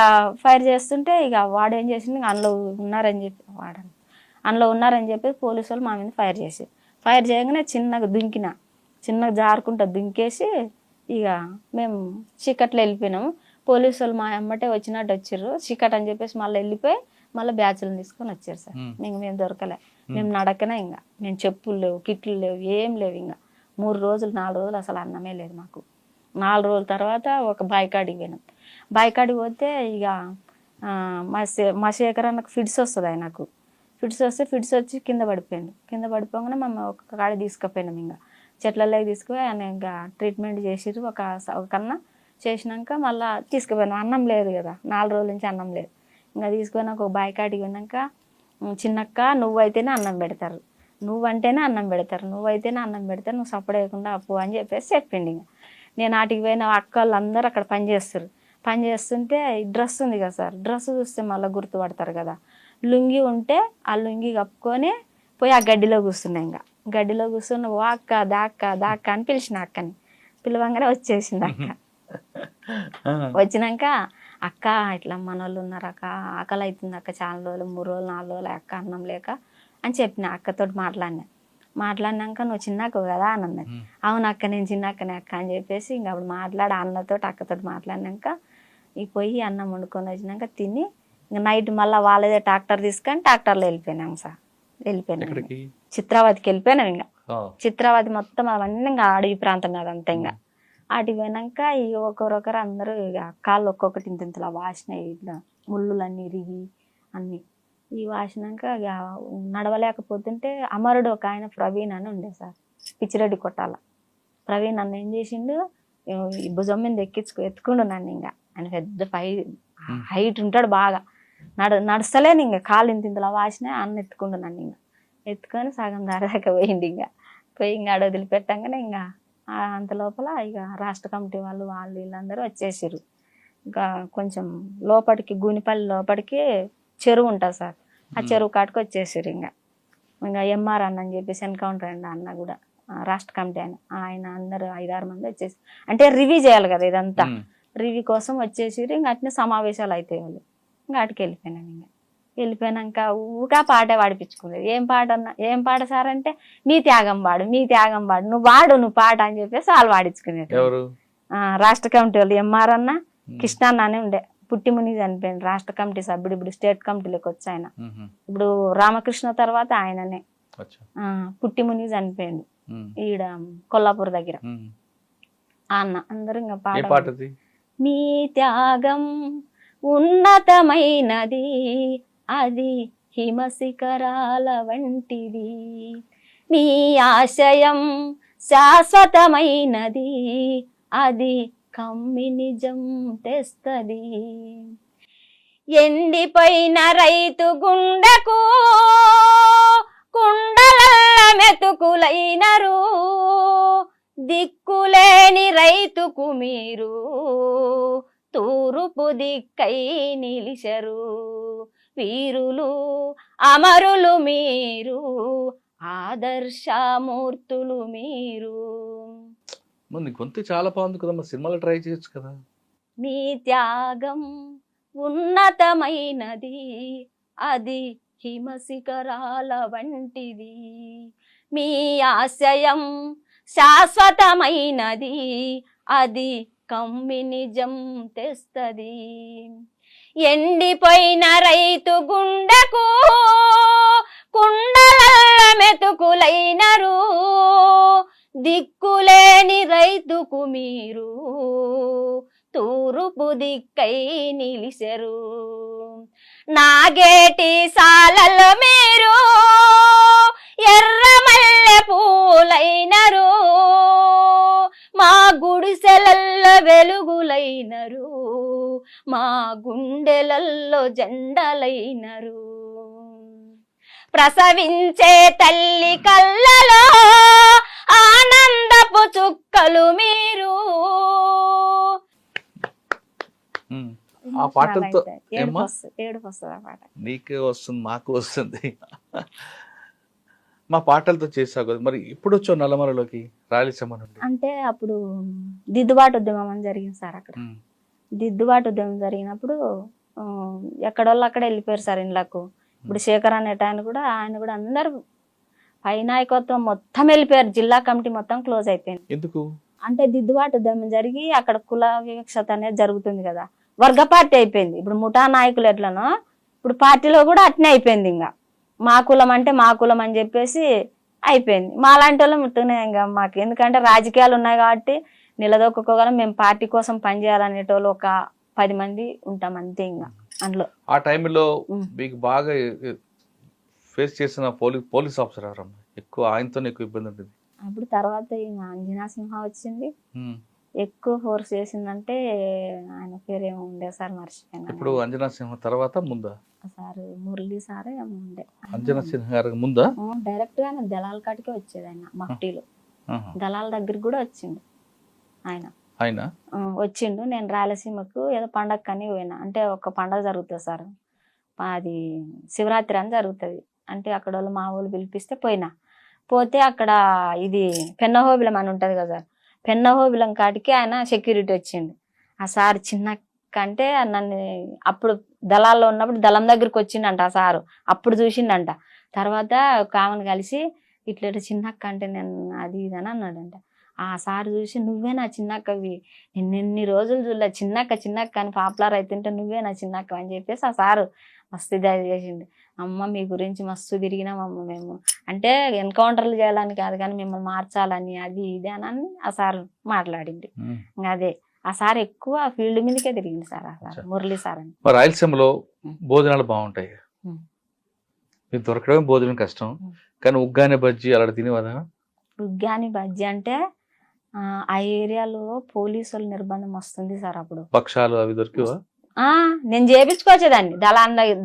ఫైర్ చేస్తుంటే ఇక వాడు ఏం చేసింది, అందులో ఉన్నారని చెప్పి పోలీసు వాళ్ళు మా మీద ఫైర్ చేయగానే చిన్నగా జారుకుంటా దుంకేసి ఇక మేము చీకట్లో వెళ్ళిపోయినాము. పోలీసు వాళ్ళు మా అమ్మటే వచ్చినట్టు వచ్చారు. చీకట్ అని చెప్పేసి మళ్ళీ వెళ్ళిపోయి మళ్ళీ బ్యాచ్లను తీసుకొని వచ్చారు సార్. మేము దొరకలే. మేము నడకనే, ఇంకా మేము చెప్పులు లేవు, కిట్లు లేవు, ఏం లేవు. ఇంకా 3 రోజులు 4 రోజులు అసలు అన్నమే లేదు మాకు. 4 రోజుల తర్వాత ఒక బాయికాడికి పోయినాం. బాయికాడికి పోతే ఇక మా శేఖర్ అన్నకు ఫిట్స్ వస్తుంది. ఆయనకు ఫిట్స్ వచ్చి కింద పడిపోగానే మేము ఒక కాడ తీసుకుపోయినాం. ఇంకా చెట్లలోకి తీసుకుపోయి ఆయన ఇంకా ట్రీట్మెంట్ చేసిర్రు. ఒక కన్నా చేసినాక మళ్ళీ తీసుకుపోయినాం. అన్నం లేదు కదా, 4 రోజుల నుంచి అన్నం లేదు. ఇంకా తీసుకుపోయినాక ఒక బాయికాడికి పోయినాక, చిన్నక్క నువ్వైతేనే అన్నం పెడతారు, నువ్వంటేనే అన్నం పెడతారు, నువ్వు సపోర్ట్ వేయకుండా అప్పు అని చెప్పేసి చెప్పిండు. ఇంకా నేను ఆటికి పోయిన అక్క వాళ్ళు అందరూ అక్కడ పనిచేస్తుంటే డ్రెస్ ఉంది కదా సార్, డ్రెస్ చూస్తే మళ్ళీ గుర్తుపడతారు కదా. లుంగి ఉంటే ఆ లుంగి కప్పుకొని పోయి ఆ గడ్డిలో కూర్చున్నాయి. ఇంకా గడ్డిలో కూర్చుని ఓ అక్క దాక్క అని పిలిచిన అక్కని. పిలవంగానే వచ్చేసింది అక్క. వచ్చినాక అక్క ఇట్లా మన వాళ్ళు ఉన్నారు అక్క, ఆకలి అవుతుంది అక్క, చాలా రోజులు 3 రోజులు 4 రోజులు అక్క అన్నం లేక అని చెప్పిన. అక్కతోటి మాట్లాడినాక నువ్వు చిన్నక్క కదా అని అన్నది. అవును అక్క, నేను చిన్నక్కనే అక్క అని చెప్పేసి ఇంకా అప్పుడు అన్నతోటి అక్కతోటి మాట్లాడినాక ఈ పోయి అన్నం వండుకొని వచ్చినాక తిని ఇంకా నైట్ మళ్ళీ వాళ్ళదే ట్రాక్టర్ తీసుకొని ట్రాక్టర్లో వెళ్ళిపోయినాం సార్. చిత్రావతికి వెళ్ళిపోయినాం. ఇంకా చిత్రావతి మొత్తం అవన్నీ ఇంకా అడవి ప్రాంతం అదంతా. ఇంకా అటుకి పోయినాక ఇక ఒకరొకరు అందరూ ఇక కాళ్ళు ఒక్కొక్కటి ఇంతలా వాసినాయి, ఇట్లా ముళ్ళులన్నీ ఇరిగి అన్నీ ఈ వాసినాక ఇక నడవలేకపోతుంటే అమరుడు ఒక ఆయన ప్రవీణ్ అని ఉండే సార్, పిచ్చిరెడ్డి కొట్టాల ప్రవీణ్ నన్ను ఏం చేసిండు, ఈ భుజం మీద ఎత్తుకుండు నన్ను. ఇంకా ఆయన పెద్ద హైట్ ఉంటాడు బాగా, నడుస్తలేను. ఇంకా కాళ్ళు ఇంతలా వాసినాయి. అన్న ఎత్తుకుండు నన్ను. ఇంకా ఎత్తుకొని సగం దాకా పోయిండు. ఇంకా పోయి ఇంకా ఆడ వదిలిపెట్టంగానే ఇంకా అంత లోపల ఇక రాష్ట్ర కమిటీ వాళ్ళు వీళ్ళందరూ వచ్చేసారు. ఇంకా కొంచెం లోపలికి గూనిపల్లి లోపలికి చెరువు ఉంటుంది సార్, ఆ చెరువు కాటుకు వచ్చేసారు. ఇంకా ఎంఆర్ అన్న అని చెప్పేసి ఎన్కౌంటర్ అండి అన్న కూడా రాష్ట్ర కమిటీ ఆయన అందరూ 5-6 మంది వచ్చేసి, అంటే రివ్యూ చేయాలి కదా ఇదంతా, రివ్యూ కోసం వచ్చేసారు. ఇంకా అట్నే సమావేశాలు అయితే వాళ్ళు ఇంకా అటుకి వెళ్ళిపోయినాను. ఇంకా వెళ్ళిపోయినాక ఊగా పాటే పాడిపించుకునేది. ఏం పాట సార్ అంటే మీ త్యాగం పాడు నువ్వు పాట అని చెప్పేసి వాళ్ళు పాడించుకునేది. రాష్ట్ర కమిటీ వాళ్ళు ఎంఆర్ అన్న, కృష్ణన్న అని ఉండే, పుట్టిముని చనిపోయింది రాష్ట్ర కమిటీ సభ్యుడు, ఇప్పుడు స్టేట్ కమిటీలోకి వచ్చి ఆయన. ఇప్పుడు రామకృష్ణ తర్వాత ఆయననే. పుట్టిముని చనిపోయింది ఈడ కొల్లాపూర్ దగ్గర. అన్న అందరూ ఇంకా పాట, మీ త్యాగం ఉన్నతమైనది, అది హిమశిఖరాల వంటిది, మీ ఆశయం శాశ్వతమైనది, అది కమ్మి నిజం తెస్తది, ఎండిపోయిన రైతు గుండెకు కుండలల్ల మెతుకులైనరు, దిక్కులేని రైతుకు మీరు తూర్పు దిక్కై నిలిచరు. వీరులు అమరులు మీరు, ఆదర్శమూర్తులు మీరు. నీ గొంతు చాలా బాగుంది కదమ్మా, సినిమాలో ట్రై చేయొచ్చు కదా. మీ త్యాగం ఉన్నతమైనది, అది హిమశిఖరాల వంటిది. మీ ఆశయం శాశ్వతమైనది, అది కమ్మి నిజం తెస్తది. ఎండిపోయిన రైతు గుండెకు కుండలల్ల మెతుకులైనరు, దిక్కులేని రైతుకు మీరు తూర్పు దిక్కై నిలిచెరు. నాగేటి సాలలో మీరు ఎర్రమల్లె పూలైనరు, మా గుడిసెలల్లో వెలుగులైనరు, మా గుండెలల్లో జెండలైనరు. ప్రసవించే తల్లి కళ్ళలో ఆనందపు చుక్కలు మీరు. ఆ పాటలతో ఏమ్మా? ఏడుపు వస్తుంది ఆ పాట. నీకే వస్తుంది, మాకు వస్తుంది. మా పాటలతో చేసావు కదా, మరి ఇప్పుడు వచ్చావు నల్లమలలోకి రాయలసీమ నుండి? అంటే అప్పుడు దిద్దుబాటు ఉద్యమం అని జరిగింది సార్. అక్కడ దిద్దుబాటు ఉద్యమం జరిగినప్పుడు ఎక్కడోళ్ళు అక్కడ వెళ్ళిపోయారు సార్ ఇండ్లకు. ఇప్పుడు శేఖర్ అనేట ఆయన కూడా అందరు పై నాయకత్వం మొత్తం వెళ్ళిపోయారు. జిల్లా కమిటీ మొత్తం క్లోజ్ అయిపోయింది. ఎందుకు అంటే దిద్దుబాటు ఉద్యమం జరిగి అక్కడ కుల వివక్షత అనేది జరుగుతుంది కదా, వర్గ పార్టీ అయిపోయింది. ఇప్పుడు ముఠా నాయకులు ఎట్లనో ఇప్పుడు పార్టీలో కూడా అట్నే అయిపోయింది. ఇంకా మా కులం అంటే మా కులం అని చెప్పేసి అయిపోయింది. మా లాంటి వాళ్ళు ముట్టునే ఇంకా మాకు, ఎందుకంటే రాజకీయాలు ఉన్నాయి కాబట్టి నిలదొక్కుకోగలం. మేము పార్టీ కోసం పనిచేయాలనేటోళ్ళు ఒక 10 మంది ఉంటాం అంతే. ఇంకా అందులో ఆ టైంలో మీకు బాగా ఫేస్ చేసిన పోలీస్ ఆఫీసర్ ఎవరమ్మా? ఎక్కువ ఆయనతో ఎక్కువ ఇబ్బంది ఉంటుంది. అప్పుడు తర్వాత అంజనా సింహ వచ్చింది. ఎక్కువ ఫోర్స్ చేసిందంటే ఆయన పేరు ఏమో ఉండే సార్, మర్చిపోయాను. ఇప్పుడు అంజనా సింహ తర్వాత ముందా సార్? మురళి సార్ ఏమో ఉండే. అంజనా సింహ గారికి ముందా? డైరెక్ట్ గా దళాల కాటికే వచ్చేది ఆయన. మఫ్టీలో దళాల దగ్గరికి కూడా వచ్చిండు ఆయన. వచ్చిండు. నేను రాయలసీమకు ఏదో పండగ కని పోయినా. అంటే ఒక పండగ జరుగుతుంది సార్, అది శివరాత్రి అని జరుగుతుంది. అంటే అక్కడ వాళ్ళు మా వాళ్ళు పిలిపిస్తే పోతే అక్కడ ఇది పెన్నహోబిలం అని ఉంటది కదా సార్, పెన్నహోబిలం కాటికి ఆయన సెక్యూరిటీ వచ్చిండు. ఆ సార్ చిన్న అంటే నన్ను అప్పుడు దళాల్లో ఉన్నప్పుడు దళం దగ్గరికి వచ్చిండంట ఆ సారు. అప్పుడు చూసిండంట. తర్వాత కామన్ కలిసి ఇట్లా చిన్నక్క అంటే నేను అది ఇది అని అన్నాడంట. ఆ సార్ చూసి నువ్వే నా చిన్నక్కవి, నేను ఎన్ని రోజులు చూడలే, చిన్నక్క అని పాపులర్ అవుతుంటే నువ్వే నా చిన్నక్క అని చెప్పేసి ఆ సారు మస్తు ఇది చేసిండు. అమ్మ మీ గురించి మస్తు తిరిగినామమ్మ మేము, అంటే ఎన్కౌంటర్లు చేయాలని కాదు కానీ మిమ్మల్ని మార్చాలని అది ఇది అని ఆ సార్ మాట్లాడింది. అదే ఆ సార్ ఎక్కువ ఫీల్డ్ మీదకే తిరిగింది సార్. ఆ సార్ మురళి సార్ అని. రాయలసీమలో భోజనాలు బాగుంటాయి, మీకు దొరకడమే భోజనం కష్టం, కానీ ఉగ్గాని బజ్జీ అలా తినేవదా? ఉగ్గాని బజ్జీ అంటే ఆ ఏరియాలో పోలీసుల నిర్బంధం వస్తుంది సార్. అప్పుడు పక్షాలు అవి దొరికేవా? నేను చేపించుకోవచ్చేదాన్ని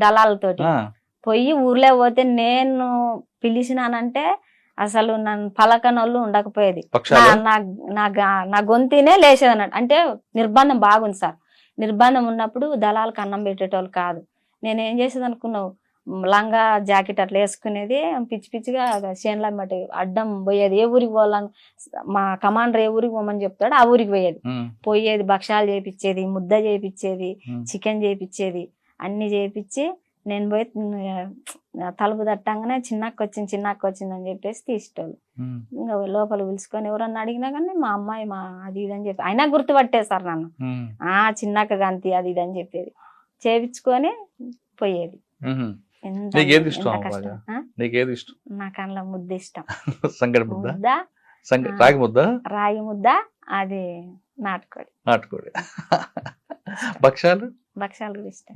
దళాలతోటి. పోయి ఊర్లో పోతే నేను పిలిచినానంటే అసలు నన్ను పలకనోళ్ళు ఉండకపోయేది. నా గొంతునే లేచేది అన్నట్టు. అంటే నిర్బంధం బాగుంది సార్. నిర్బంధం ఉన్నప్పుడు దళాలకు అన్నం పెట్టేటోళ్ళు కాదు. నేను ఏం చేసేది అనుకున్నావు, లంగా జాకెట్ అట్లా వేసుకునేది, పిచ్చి పిచ్చిగా చేనుల మట్టి అడ్డం పోయేది. ఏ ఊరికి పోవాలని మా కమాండర్ ఏ ఊరికి పోమని చెప్తాడు ఆ ఊరికి పోయేది. భక్షాలు చేపించేది, ముద్ద చేపించేది, చికెన్ చేపించేది, అన్ని చేపించి నేను పోయి తలుపు తట్టంగానే చిన్నక్క వచ్చింది అని చెప్పేసి తీసేటోళ్ళు. ఇంకా లోపల పిలుచుకొని ఎవరన్నా అడిగినా కానీ మా అమ్మాయి మా అది ఇది అని చెప్పి అయినా గుర్తుపట్టేసారు నన్ను. చిన్నక్క గంతి అది ఇది అని చెప్పేది. చేపించుకొని పోయేది. నాకు అందులో ముద్ద ఇష్టం. రాగి ముద్ద, అది నాటుకోడి. భక్షాలు కూడా ఇష్టం.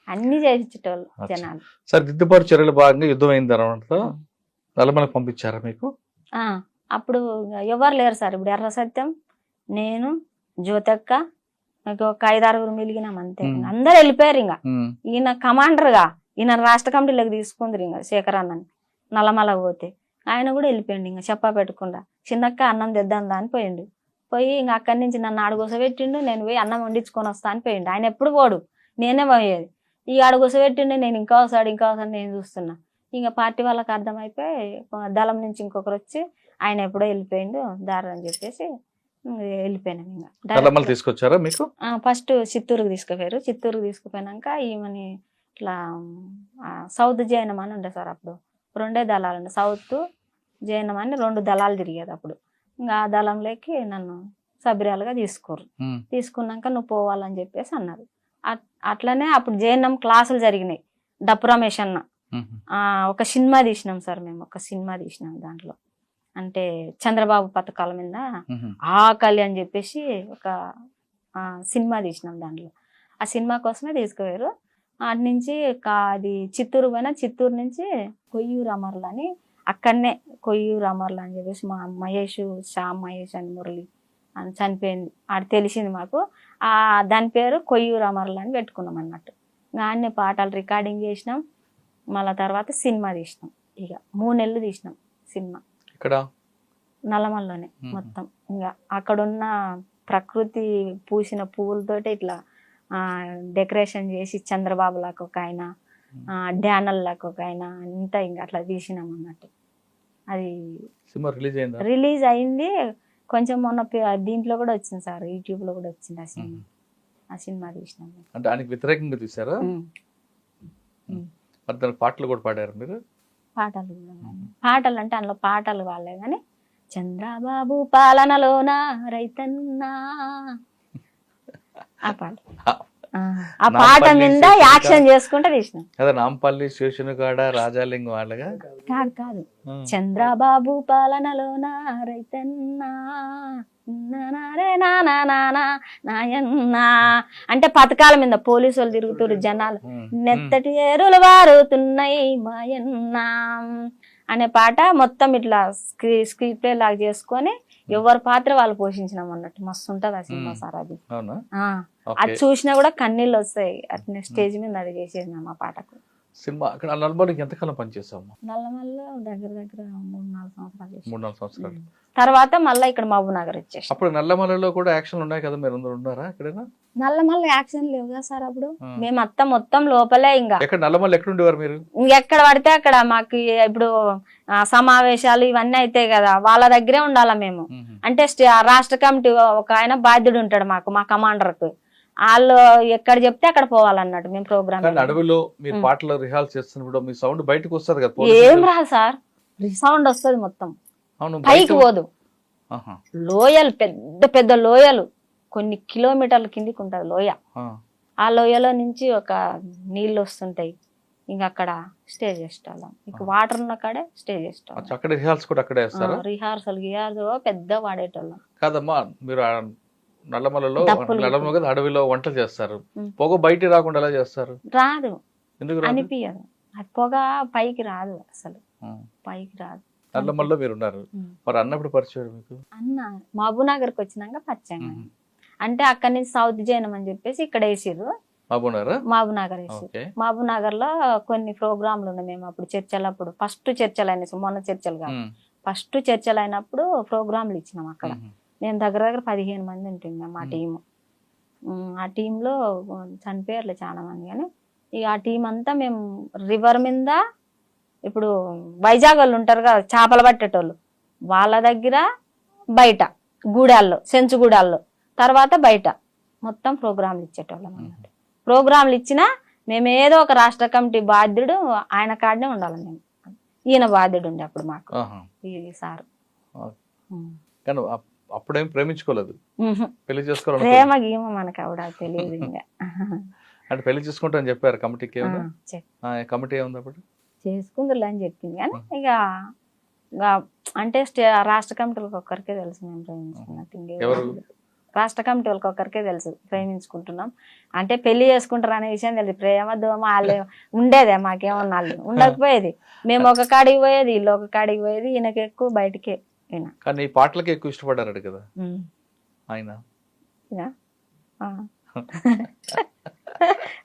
అన్ని చేయించేటోళ్ళు జనాలు. సరే, దిద్దుబాటు చర్యలు భాగంగా యుద్ధం అయిన తర్వాత నల్లమలకు పంపించారా మీకు? అప్పుడు ఎవరు లేరు సార్. ఇప్పుడు ఎర్ర సత్యం, నేను, జ్యోతక్క, ఒక 5-6 మిలిగినాం అంతే. అందరు వెళ్ళిపోయారు. ఇంకా ఈయన కమాండర్గా ఈయన రాష్ట్ర కమిటీలోకి తీసుకుందరు ఇంకా శేఖర్ అన్నని నల్లమల పోతే ఆయన కూడా వెళ్ళిపోయిండు. ఇంకా చెప్పా పెట్టకుండా చిన్నక్క అన్నం తెద్దాం అని పోయిండు. పోయి ఇంకా అక్కడి నుంచి నన్ను ఆడగొసబెట్టిండు. నేను పోయి అన్నం వండించుకొని వస్తా అని పోయిండు. ఆయన ఎప్పుడు పోడు, నేనే పోయేది. ఈ ఆడగొసబెట్టిండు. నేను ఇంకా వస్తాడు నేను చూస్తున్నా. ఇంకా పార్టీ వాళ్ళకి అర్థమైపోయి దళం నుంచి ఇంకొకరు వచ్చి ఆయన ఎప్పుడో వెళ్ళిపోయిండు దారి అని చెప్పేసి వెళ్ళిపోయినాం. ఇంకా తీసుకొచ్చారా మీకు? ఫస్ట్ చిత్తూరుకి తీసుకుపోయారు. చిత్తూరుకి తీసుకుపోయినాక ఈమెని ఇట్లా సౌత్ జైనం అని ఉండే సార్. అప్పుడు 2 దళాలు ఉండే, సౌత్ జైనం అని 2 దళాలు తిరిగేది అప్పుడు. ఇంకా ఆ దళంలోకి నన్ను సభ్యురాలుగా తీసుకోరు. తీసుకున్నాక నువ్వు పోవాలని చెప్పేసి అన్నారు. అట్లనే అప్పుడు జైనం క్లాసులు జరిగినాయి. డప్పు రమేష్ అన్న ఒక సినిమా తీసినాం సార్. మేము ఒక సినిమా తీసినాం. దాంట్లో అంటే చంద్రబాబు పథకాల మీద ఆకలి అని చెప్పేసి ఒక సినిమా తీసినాం. దాంట్లో ఆ సినిమా కోసమే తీసుకుపోయారు. అటు నుంచి అది చిత్తూరు పోయినా, చిత్తూరు నుంచి కొయ్యూరు అమర్ల అని అక్కడనే కొయ్యూరు అమర్ల అని చెప్పేసి మా మహేష్, శ్యామ్ మహేష్ అని మురళి అని చనిపోయింది. అది తెలిసింది మాకు. దాని పేరు కొయ్యూరు అమర్ల అని పెట్టుకున్నాం అన్నట్టు. దాన్ని పాటలు రికార్డింగ్ చేసినాం. మళ్ళా తర్వాత సినిమా తీసినాం. ఇక 3 నెలలు తీసినాం సినిమా ఇక్కడ నల్లమల్లోనే మొత్తం. ఇంకా అక్కడున్న ప్రకృతి పూసిన పువ్వులతోటి ఇట్లా డెకరేషన్ చేసి చంద్రబాబు లాగా ఒక ఆయన, డ్యానల్ లాగా ఒక ఆయన, అంతా ఇంకా అట్లా తీసినాం అన్నట్టు. అది రిలీజ్ అయింది కొంచెం మొన్న దీంట్లో కూడా వచ్చింది సార్, యూట్యూబ్ లో కూడా వచ్చింది ఆ సినిమా. ఆ సినిమా తీసినాం. అంటే దానికి వ్యతిరేకంగా తీసారా? పాటలు కూడా పాడారు మీరు? పాటలు కూడా, పాటలు అంటే అందులో పాటలు వాళ్ళే కానీ చంద్రబాబు పాలనలోన రైతన్నా ఆ పాట, ఆ పాట మీద యాక్షన్ చేసుకుంటే తీసినాం. అదే నాంపల్లి శేషునిగాడ రాజాలింగం వాళ్ళగా కాదు కాదు, చంద్రబాబు పాలనలోన రైతన్నా నాయన్నా అంటే పథకాల మీద పోలీసు వాళ్ళు తిరుగుతారు, జనాలు నెత్తటి ఏరులు వారుతున్నాయి మాయన్నా అనే పాట మొత్తం ఇట్లా స్క్రీన్ ప్లే లాగా చేసుకొని ఎవరి పాత్ర వాళ్ళు పోషించినాం అన్నట్టు. మస్తు ఉంటది ఆ సినిమా సార్. అది అది చూసినా కూడా కన్నీళ్ళు వస్తాయి. అట్నే స్టేజ్ మీద అది చేసేసినాం ఆ పాటకు. సినిమా అక్కడ నల్లమల్లికి ఎంతకాలం పనిచేసాము? నల్లమల్లి దగ్గర 3-4 సంవత్సరాలు చేసాం. 3-4 సంవత్సరాలు తర్వాత మళ్ళీ ఇక్కడ మహబూబ్ నగర్ వచ్చేసి. అప్పుడు నల్లమల్లిలో కూడా యాక్షన్ ఉన్నాయి కదా, మీరు ఉన్నారా ఎక్కడైనా? నల్లమల్లి యాక్షన్ లేవు కదా సార్ అప్పుడు. మేము మొత్తం లోపలే. ఇంకా ఎక్కడ నల్లమల్లి ఎక్కడ ఉండేవారు మీరు? ఎక్కడ పడితే అక్కడ మాకు ఇప్పుడు సమావేశాలు ఇవన్నీ అవుతాయి కదా, వాళ్ళ దగ్గరే ఉండాలా మేము. అంటే రాష్ట్ర కమిటీ ఒక ఆయన బాధ్యుడు ఉంటాడు మాకు, మా కమాండర్ కు. వాళ్ళు ఎక్కడ చెప్తే అక్కడ పోవాలన్నట్టు మేము ప్రోగ్రామ్. అడవిలో మీరు పాటలు రిహార్సల్ చేస్తున్నప్పుడు మీ సౌండ్ బయటకు వస్తుంది కదా? ఏం రాదు సార్, సౌండ్ వస్తుంది మొత్తం, పైకి పోదు. లోయలు, పెద్ద పెద్ద లోయలు, కొన్ని కిలోమీటర్ల కిందికి ఉంటది లోయ. ఆ లోయలో నుంచి ఒక నీళ్ళు వస్తుంటాయి. ఇంకా అక్కడ స్టే చేస్తాం. ఇంక వాటర్ ఉన్న కాడే స్టే చేస్తాం. రిహార్సల్ పెద్ద వాడేటోళ్ళం కాదమ్మా. మీరు నల్లమల్లలో అడవిలో వంటలు చేస్తారు, పొగ బయట రాకుండా ఎలా చేస్తారు? రాదు, అనిపించదు. అది పొగ పైకి రాదు, అసలు పైకి రాదు. నల్లమల్లో మీరు ఉన్నారు మరి, అన్నప్పుడు పరిచయం మీకు? అన్న మహబూబ్ నగర్కి వచ్చినాక పరిచయం. అంటే అక్కడి నుంచి సౌత్ జైనం అని చెప్పేసి ఇక్కడ వేసిర్రు. మహబూబ్ నగర్ వేసి మహబూబ్ నగర్ లో కొన్ని ప్రోగ్రాంలు ఉన్నాయి. మేము అప్పుడు చర్చలు, అప్పుడు ఫస్ట్ చర్చలు అయినాయి, మొన్న చర్చలు కాదు, ఫస్ట్ చర్చలు అయినప్పుడు ప్రోగ్రాంలు ఇచ్చినాం అక్కడ. నేను దగ్గర 15 మంది ఉంటుంది మా టీము. ఆ టీంలో చనిపోయారులే చాలా మంది, కానీ ఇక ఆ టీం అంతా మేము రివర్ మీద, ఇప్పుడు వైజాగ్ వాళ్ళు ఉంటారు కదా చేపలు పట్టేటోళ్ళు, వాళ్ళ దగ్గర బయట గూడాల్లో, సెంచుగూడాల్లో, తర్వాత బయట మొత్తం ప్రోగ్రాంలు ఇచ్చేటోళ్ళం అన్నట్టు. ప్రోగ్రాంలు ఇచ్చినా మేము ఏదో ఒక రాష్ట్ర కమిటీ బాధ్యుడు ఆయన కాడనే ఉండాలి. మేము ఈయన బాధ్యుడు ఉండే అప్పుడు మాకు ఈ సారు. అప్పుడేం ప్రేమించుకోలేదు, పెళ్లి చేసుకోవాలి, ప్రేమ గీమ మనకు ఆవిడ తెలియదు. ఇంకా అంటే పెళ్లి చేసుకుంటా అని చెప్పారు కమిటీకి? కమిటీ ఏముంది అప్పుడు? చేసుకుందరులే అని చెప్పింది, కానీ ఇక అంటే రాష్ట్ర కమిటీలకు ఒక్కరికే తెలుసు మేము ప్రేమించుకున్నట్టు. రాష్ట్ర కమిటీ వాళ్ళకి ఒక్కరికే తెలుసు ప్రేమించుకుంటున్నాం అంటే, పెళ్లి చేసుకుంటారు అనే విషయం తెలుసు. ప్రేమ దోమ వాళ్ళు ఉండేదే, మాకేమన్నా వాళ్ళు ఉండకపోయేది. మేము ఒక కాడికి పోయేది, వీళ్ళు ఒక కాడికి పోయేది. ఈయనకి ఎక్కువ బయటకే. కానీ పాటలకి ఎక్కువ ఇష్టపడ్డారు కదా ఆయన?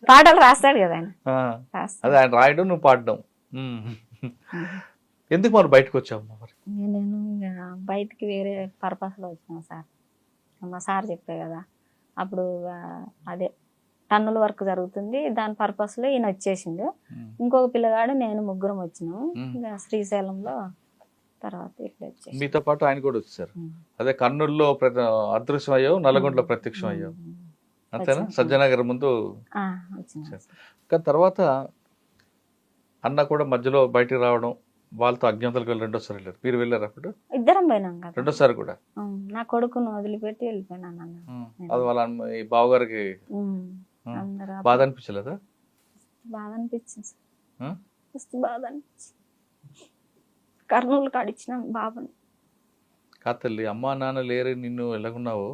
పాటలు రాస్తాడు కదా ఆయన. ఆ, రాస్తాడు. అదే ఆయన రాయడం నువ్వు పాడడం. ఎందుకు మరి బయటకు వచ్చావు మరి? నేను ఇంకా బయటికి వేరే పర్పస్లో వచ్చినాను సార్. మా సార్ చెప్పే కదా అప్పుడు అదే టన్నుల వర్క్ జరుగుతుంది, దాని పర్పస్లో ఈయన వచ్చేసిండు. ఇంకొక పిల్లగాడు నేను ముగ్గురం వచ్చినాము ఇంకా శ్రీశైలంలో. తర్వాత ఇట్లా వచ్చేసి మీతో పాటు ఆయన కూడా వచ్చారు. అదే కర్నూలులో అదృశ్యం అయ్యావు, నల్గొండలో ప్రత్యక్షం అయ్యావు అంతేనా? సజ్జనగర్ ముందు వచ్చిన. కానీ తర్వాత అన్న కూడా మధ్యలో బయటికి రావడం, వాళ్ళతో అజ్ఞాతలకు వెళ్ళి రెండోసారి వెళ్ళారు. మీరు వెళ్ళారు అప్పుడు? ఇద్దరం పోయినాం కదా. రెండోసారి కూడా నా కొడుకును వదిలిపెట్టి వెళ్ళిపోయినాను అన్న. అది వాళ్ళ ఈ బావగారికి అందరూ బాధ అనిపించలేదా? బాధ అనిపించింది సార్, మస్తు బాధ అనిపించింది. కర్నూలు కాడిచ్చిన బాబుని. తల్లి అమ్మా నాన్న లేరు, నిన్ను ఎలాగున్నావు,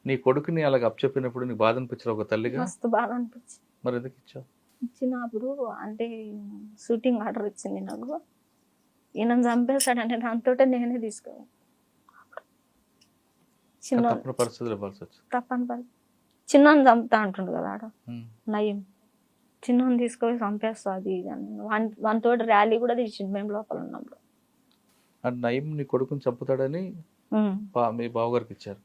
నీ కొడుకుని అలాగ అప్పచెప్పినప్పుడు నీకు బాధ అనిపించలేదు ఒక తల్లిగా? మస్తు బాధ అనిపించింది. మరి ఎందుకు ఇచ్చావు? ఇచ్చినప్పుడు అంటే షూటింగ్ ఆర్డర్ వచ్చింది నాకు, ఈయన చంపేశాడంటే దాంతో నేనే తీసుకున్నాను. చిన్న తప్పని పరిస్థితులు ఇవ్వాల్సి వచ్చింది. తప్పని పరిస్థితి. చిన్నని చంపుతా అంటుండు కదా ఆడ నయం, చిన్నని తీసుకొని చంపేస్తా అది ఇది అని వానితో ర్యాలీ కూడా తీసిండు మేము లోపల ఉన్నప్పుడు. నయం నీ కొడుకుని చంపుతాడని మీ బావగారికి ఇచ్చారు.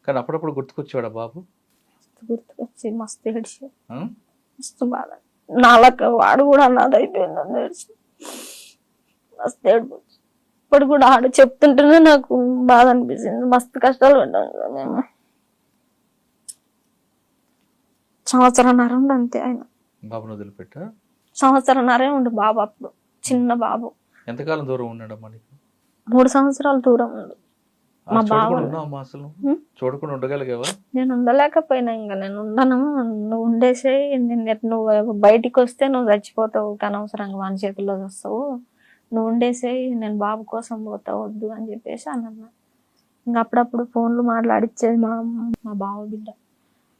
కానీ అప్పుడప్పుడు గుర్తుకొచ్చాడా బాబు? గుర్తుకొచ్చి మస్తు ఏడ్చి మస్తు బాధ. నాలుక వాడు కూడా అన్నది అయిపోయిందని ఏడ్చి మస్తు ఏడుపు. ఇప్పుడు కూడా ఆడు చెప్తుంటేనే నాకు బాధ అనిపించింది. మస్తు కష్టాలు పడ్డాం కదా మేము. సంవత్సరంన్నర ఉండు అంతే ఆయన. బాబును వదిలిపెట్టా? సంవత్సరంన్నరే ఉండు బాబు అప్పుడు, చిన్న బాబు. ఎంతకాలం దూరం ఉన్నాడమ్మా నీకు? 3 సంవత్సరాల దూరం ఉండు మా బాబు. అసలు చూడకుండా ఉండగలిగావా? నేను ఉండలేకపోయినా. ఇంకా నేను ఉండను, నువ్వు ఉండేసే, నువ్వు బయటికి వస్తే నువ్వు చచ్చిపోతావు, అనవసరంగా వాని చేతుల్లో వస్తావు, నువ్వు ఉండేసే, నేను బాబు కోసం పోతావు, వద్దు అని చెప్పేసి అన్న. ఇంకా అప్పుడప్పుడు ఫోన్లు మాట్లాడిచ్చేది మా బావ బిడ్డ.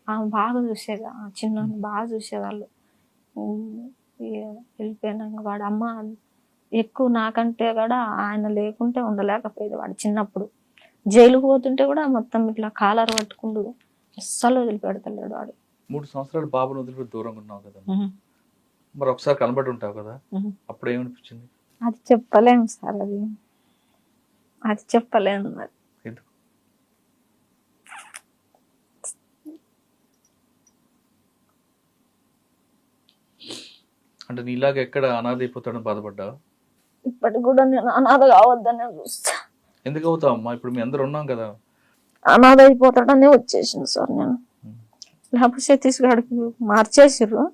ఆమె బాగా చూసేది, చిన్న బాగా చూసేవాళ్ళు. వెళ్ళిపోయినాక వాడు అమ్మ ఎక్కువ నాకంటే కూడా ఆయన లేకుంటే ఉండలేకపోయేది. వాడు చిన్నప్పుడు జైలుకు పోతుంటే కూడా మొత్తం ఇట్లా కాలర్ పట్టుకుంటూ అస్సలు వదిలిపెడతలేడు వాడు. 3 సంవత్సరాలు బాబును వదిలిపెట్టి దూరంగా ఉన్నావు కదా, మరి ఒకసారి కనబడి ఉంటావు కదా, అప్పుడు ఏమనిపించింది? అది చెప్పలేము సార్, అది చెప్పలేము. మరి ఎందుకు? అంటే నీలాగా ఎక్కడ అనాథ అయిపోతాడని బాధపడ్డావు? ఇప్పటికి కూడా నేను అనాథ కావద్దనే చూస్తా. ఎందుకు అవుతావు అమ్మా? ఇప్పుడు మీ అందరు ఉన్నాం కదా. అనాథ అయిపోతాడనే వచ్చేసింది సార్ నేను. లేకపోతే సతీష్గాడికి మార్చేసిర్రు,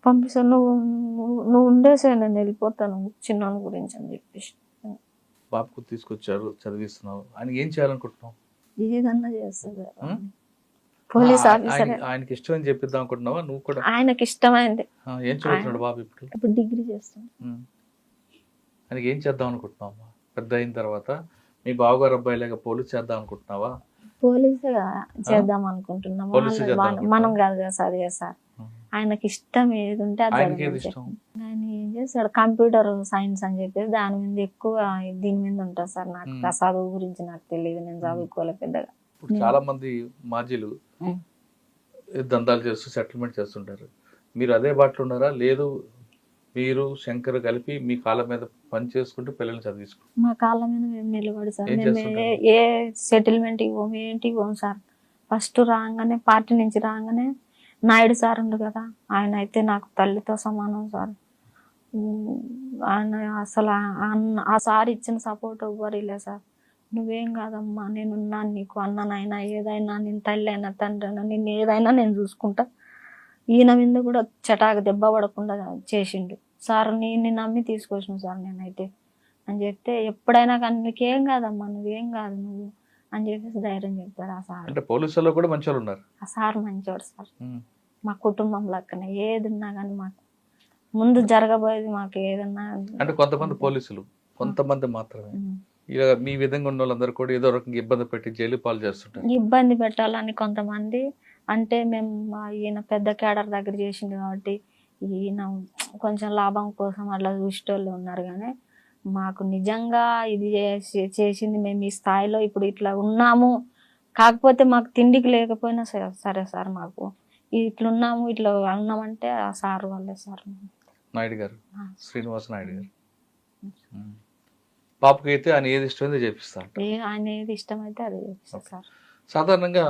పంపిస్తాను, నువ్వు ఉండేసే, నేను వెళ్ళిపోతాను చిన్న గురించి అని చెప్పేసి. బాబుకు తీసుకొచ్చారు, చదివిస్తున్నావు, ఆయనకి ఏం చేయాలనుకుంటున్నావు? ఏదన్నా చేస్తుంది. Police officer. ఆయనకి ఇష్టం అని చెప్పిద్దాం అనుకుంటున్నావా నువ్వు కూడా? ఆయనకి ఇష్టమైంది. ఏం చదువుతున్నాడు బాబు ఇప్పుడు? ఇప్పుడు డిగ్రీ చేస్తాను. ఆయనకి ఏం చేద్దాం అనుకుంటున్నావా పెద్ద అయిన తర్వాత? మీ బావగారు అబ్బాయిలాగా పోలీస్ చేద్దాం అనుకుంటున్నావా? పోలీస్ చేద్దాం అనుకుంటున్నాం. మనం కాదు కదా చదివే సార్. ఆయనకి ఇష్టం ఏది ఉంటే అది. ఆయన ఏం చేస్తాడు, కంప్యూటర్ సైన్స్ అని చెప్పేసి దాని మీద ఎక్కువ, దీని మీద ఉంటుంది సార్. నాకు చదువు గురించి నాకు తెలియదు, నేను చదువుకోలే పెద్దగా. ఇప్పుడు చాలా మంది మాజీలు దందాలు చేస్తూ సెటిల్మెంట్ చేస్తుంటారు. మీరు అదే బాటలో ఉన్నారా? లేదు మీరు శంకర్ కలిపి మీ కాళ్ళ మీద పని చేసుకుంటూ పిల్లల్ని చదివించుకుంటారు? మా కాళ్ళ మీద మేము నిలబడి సార్, మేము ఏ సెటిల్మెంట్ ఇవ్వము, ఏంటి ఇవ్వము సార్. ఫస్ట్ రాగానే, పార్టీ నుంచి రాగానే నాయుడు సార్ ఉండు కదా, ఆయన అయితే నాకు తల్లితో సమానం సార్. ఆయన అసలు ఆ సార్ ఇచ్చిన సపోర్ట్ ఎవ్వరు లేదు సార్. నువ్వేం కాదమ్మా, నేనున్నాను నీకు, అన్ననైనా ఏదైనా, నేను తల్లి అయినా తండ్రి అయినా, నిన్ను ఏదైనా నేను చూసుకుంటా. ఈయన మీద కూడా చటాకు దెబ్బ పడకుండా చేసిండు సార్. నేను నమ్మి తీసుకొచ్చిన సార్ నేనైతే అని చెప్తే, ఎప్పుడైనా కానీ నీకేం కాదమ్మా, నువ్వేం కాదు నువ్వు అని చెప్పేసి ధైర్యం చెప్తాడు ఆ సార్. అంటే పోలీసుల్లో కూడా మంచి వాళ్ళు ఉన్నారు. ఆ సార్ మంచివాడు సార్. మా కుటుంబం లెక్కనే ఏది ఉన్నా కానీ మాకు ముందు జరగబోయేది మాకు ఏదన్నా. అంటే కొంతమంది పోలీసులు, కొంతమంది మాత్రమే ఇలా మీ విధంగా ఉన్న వాళ్ళందరూ కూడా ఏదో రకంగా ఇబ్బంది పెట్టి జైలు పాలు చేస్తుంటారు. ఇబ్బంది పెట్టాలని కొంతమంది, అంటే మేము ఈయన పెద్ద కేడర్ దగ్గర చేసింది కాబట్టి ఈయన కొంచెం లాభం కోసం అట్లా చూసేటోళ్ళు ఉన్నారు. కానీ మాకు నిజంగా ఇది చేసింది, మేము ఈ స్థాయిలో ఇప్పుడు ఇట్లా ఉన్నాము, కాకపోతే మాకు తిండికి లేకపోయినా సరే సార్ మాకు ఇట్లున్నాము ఇట్లా ఉన్నామంటే ఆ సార్ వాళ్ళే సార్. నాయుడు గారు, శ్రీనివాస నాయుడు గారు. పాపకి అయితే ఆయన ఏది ఇష్టమైందో చేపిస్తాను. ఆయన ఏది ఇష్టమైతే అది చేపిస్తారు సార్. సాధారణంగా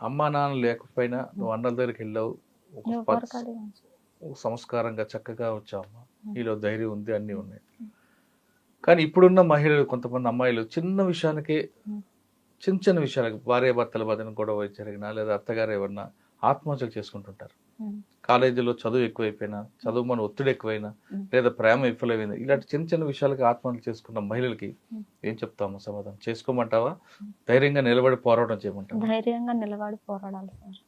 అమ్మా నాన్న లేకపోయినా నువ్వు అన్నల దగ్గరికి వెళ్ళావు, ఒక సంస్కారంగా చక్కగా వచ్చావమ్మా, నీలో ధైర్యం ఉంది, అన్నీ ఉన్నాయి. కానీ ఇప్పుడున్న మహిళలు, కొంతమంది అమ్మాయిలు చిన్న విషయానికి, చిన్న చిన్న విషయాలకి, భార్యాభర్తల మధ్యన గొడవ జరిగినా లేదా అత్తగారు ఎవరన్నా ఆత్మహత్యలు చేసుకుంటుంటారు. కాలేజీలో చదువు ఎక్కువైపోయినా, చదువు మన ఒత్తిడి ఎక్కువైనా, లేదా ప్రేమ విఫలమైనా, ఇలాంటి చిన్న చిన్న విషయాలకి ఆత్మహత్య చేసుకున్న మహిళలకి ఏం చెప్తాము సమాధానం? చేసుకోమంటావా? ధైర్యంగా నిలబడి పోరాటం చేయమంటావా? ధైర్యంగా నిలబడి పోరాడాలి సార్.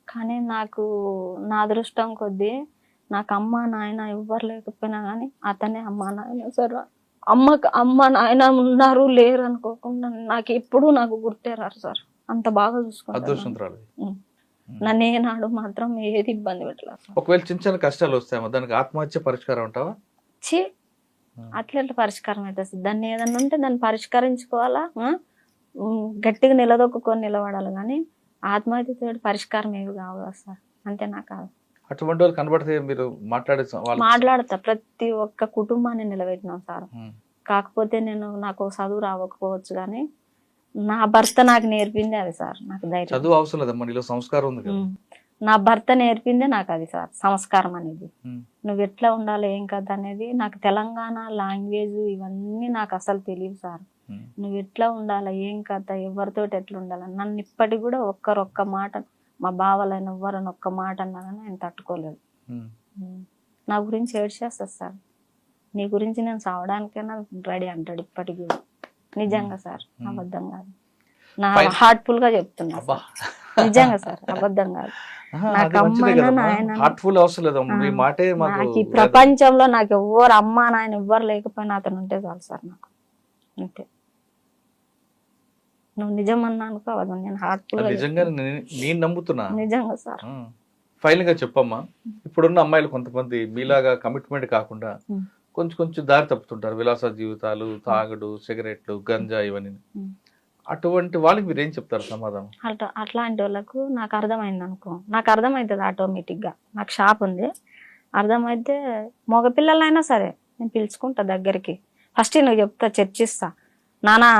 కానీ నాకు నా అదృష్టం కొద్దీ నాకు అమ్మ నాయన ఎవ్వరు లేకపోయినా కానీ అతనే అమ్మ నాయన సార్. అమ్మ నాయన ఉన్నారు లేరు అనుకోకుండా నాకు ఎప్పుడు నాకు గుర్తేరారు సార్. అంత బాగా చూసుకుంటారు. నన్ను ఏనాడు మాత్రం ఏది ఇబ్బంది పెట్టలేదు. ఒకవేళ చిన్న చిన్న కష్టాలు వస్తాయేమో, దానికి ఆత్మహత్య పరిష్కారం ఉంటావా? అట్లా పరిష్కారం అయితే దాన్ని ఏదన్నా ఉంటే దాన్ని పరిష్కరించుకోవాలా, గట్టిగా నిలదొక్కుని నిలబడాలి. కానీ ఆత్మహత్య పరిష్కారం ఏవి కావు సార్. అంతే నాకు కాదు. అటువంటి వాళ్ళు కనబడితే మీరు మాట్లాడతా. ప్రతి ఒక్క కుటుంబాన్ని నిలబెట్టినాం సార్. కాకపోతే నాకు చదువు రావకపోవచ్చు కానీ నా భర్త నాకు నేర్పింది అది సార్. నాకు ధైర్యం. చదువు అవసరం లేదమ్మా, నీలో సంస్కారం ఉంది. నా భర్త నేర్పిందే నాకు అది సార్, సంస్కారం అనేది. నువ్వు ఎట్లా ఉండాలి ఏం కదా అనేది నాకు తెలంగాణ లాంగ్వేజ్ ఇవన్నీ నాకు అసలు తెలియదు సార్. నువ్వు ఎట్లా ఉండాలి ఏం కథ, ఎవరితోటి ఎట్లా ఉండాలి, నన్ను ఇప్పటికి కూడా ఒక్క మాట మా బావలైన ఎవ్వరని ఒక్క మాట అన్నా కానీ ఆయన తట్టుకోలేదు. నా గురించి ఏడ్చేస్తారు సార్. నీ గురించి నేను సావడానికైనా రెడీ అంటాడు ఇప్పటికి కూడా. నిజంగా సార్, అబద్ధం కాదు. నా హార్ట్ఫుల్ గా చెప్తున్నా నిజంగా సార్, అబద్ధం కాదు. నాకు అమ్మాయినా నాయన నాకు ఈ ప్రపంచంలో నాకు ఎవ్వరు అమ్మా నాయన ఎవ్వరు లేకపోయినా అతను ఉంటే చాలు సార్ నాకు. అంతే. నువ్వు నిజం అన్నా అనుకో, నేను హార్ట్ఫుల్ నమ్ముతున్నా. నిజంగా సార్. ఫైనల్ గా చెప్పమ్మా, ఇప్పుడున్న అమ్మాయిలు కొంతమంది మీలాగా కమిట్మెంట్ కాకుండా కొంచెం దారి తప్పుతుంటారు. విలాస జీవితాలు, తాగుడు, సిగరెట్లు, గంజా ఇవన్నీ. అటువంటి వాళ్ళకి మీరు ఏం చెప్తారు సమాధానం? అట్లాంటి వాళ్ళకు నాకు అర్థమైంది అనుకో, నాకు అర్థమవుతుంది ఆటోమేటిక్ గా. నాకు షాప్ ఉంది, అర్థమైతే మగపిల్లలైనా సరే నేను పిలుచుకుంటా దగ్గరికి. ఫస్ట్ నువ్వు చెప్తా, చర్చిస్తా. నానా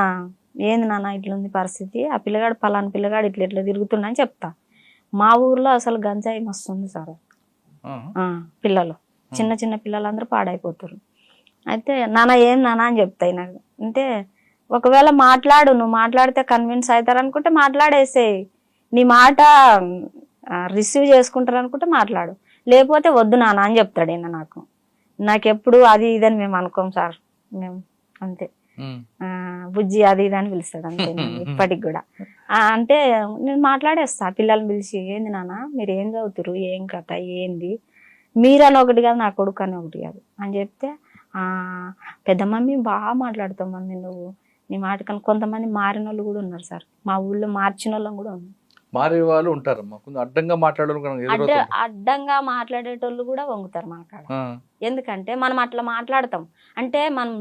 ఏంది నాన్న ఇట్లుంది పరిస్థితి, ఆ పిల్లగాడు పలానా పిల్లగాడు ఇట్లా తిరుగుతున్నా అని చెప్తా. మా ఊర్లో అసలు గంజాయి మస్తుంది సార్. పిల్లలు చిన్న పిల్లలందరూ పాడైపోతారు. అయితే నాన్న ఏం నాన్న అని చెప్తాయి నాకు. అంటే ఒకవేళ నువ్వు మాట్లాడితే కన్విన్స్ అవుతారు అనుకుంటే మాట్లాడేసేయి, నీ మాట రిసీవ్ చేసుకుంటారు అనుకుంటే మాట్లాడు, లేకపోతే వద్దు నాన్న అని చెప్తాడు ఈయన నాకు. నాకెప్పుడు అది ఇదని మేము అనుకోం సార్, మేము అంతే. బుజ్జి అది ఇది అని పిలుస్తాడు అంతే ఇప్పటికి కూడా. అంటే నేను మాట్లాడేస్తా పిల్లల్ని పిలిచి, ఏంది నాన్న మీరు ఏం చదువుతారు, ఏం కథ ఏంది, మీరని ఒకటి కాదు నా కొడుకు అని ఒకటి కాదు అని చెప్తే, పెద్ద మమ్మీ బాగా మాట్లాడుతాం మమ్మీ నువ్వు నీ మాట. కానీ కొంతమంది మారిన వాళ్ళు కూడా ఉన్నారు సార్, మా ఊళ్ళో మార్చిన వాళ్ళం కూడా ఉన్నారు. మారే వాళ్ళు ఉంటారమ్మా, అడ్డంగా అడ్డంగా మాట్లాడేటోళ్ళు కూడా వంగుతారు మన కాడ. ఎందుకంటే మనం అట్లా మాట్లాడతాం అంటే మనం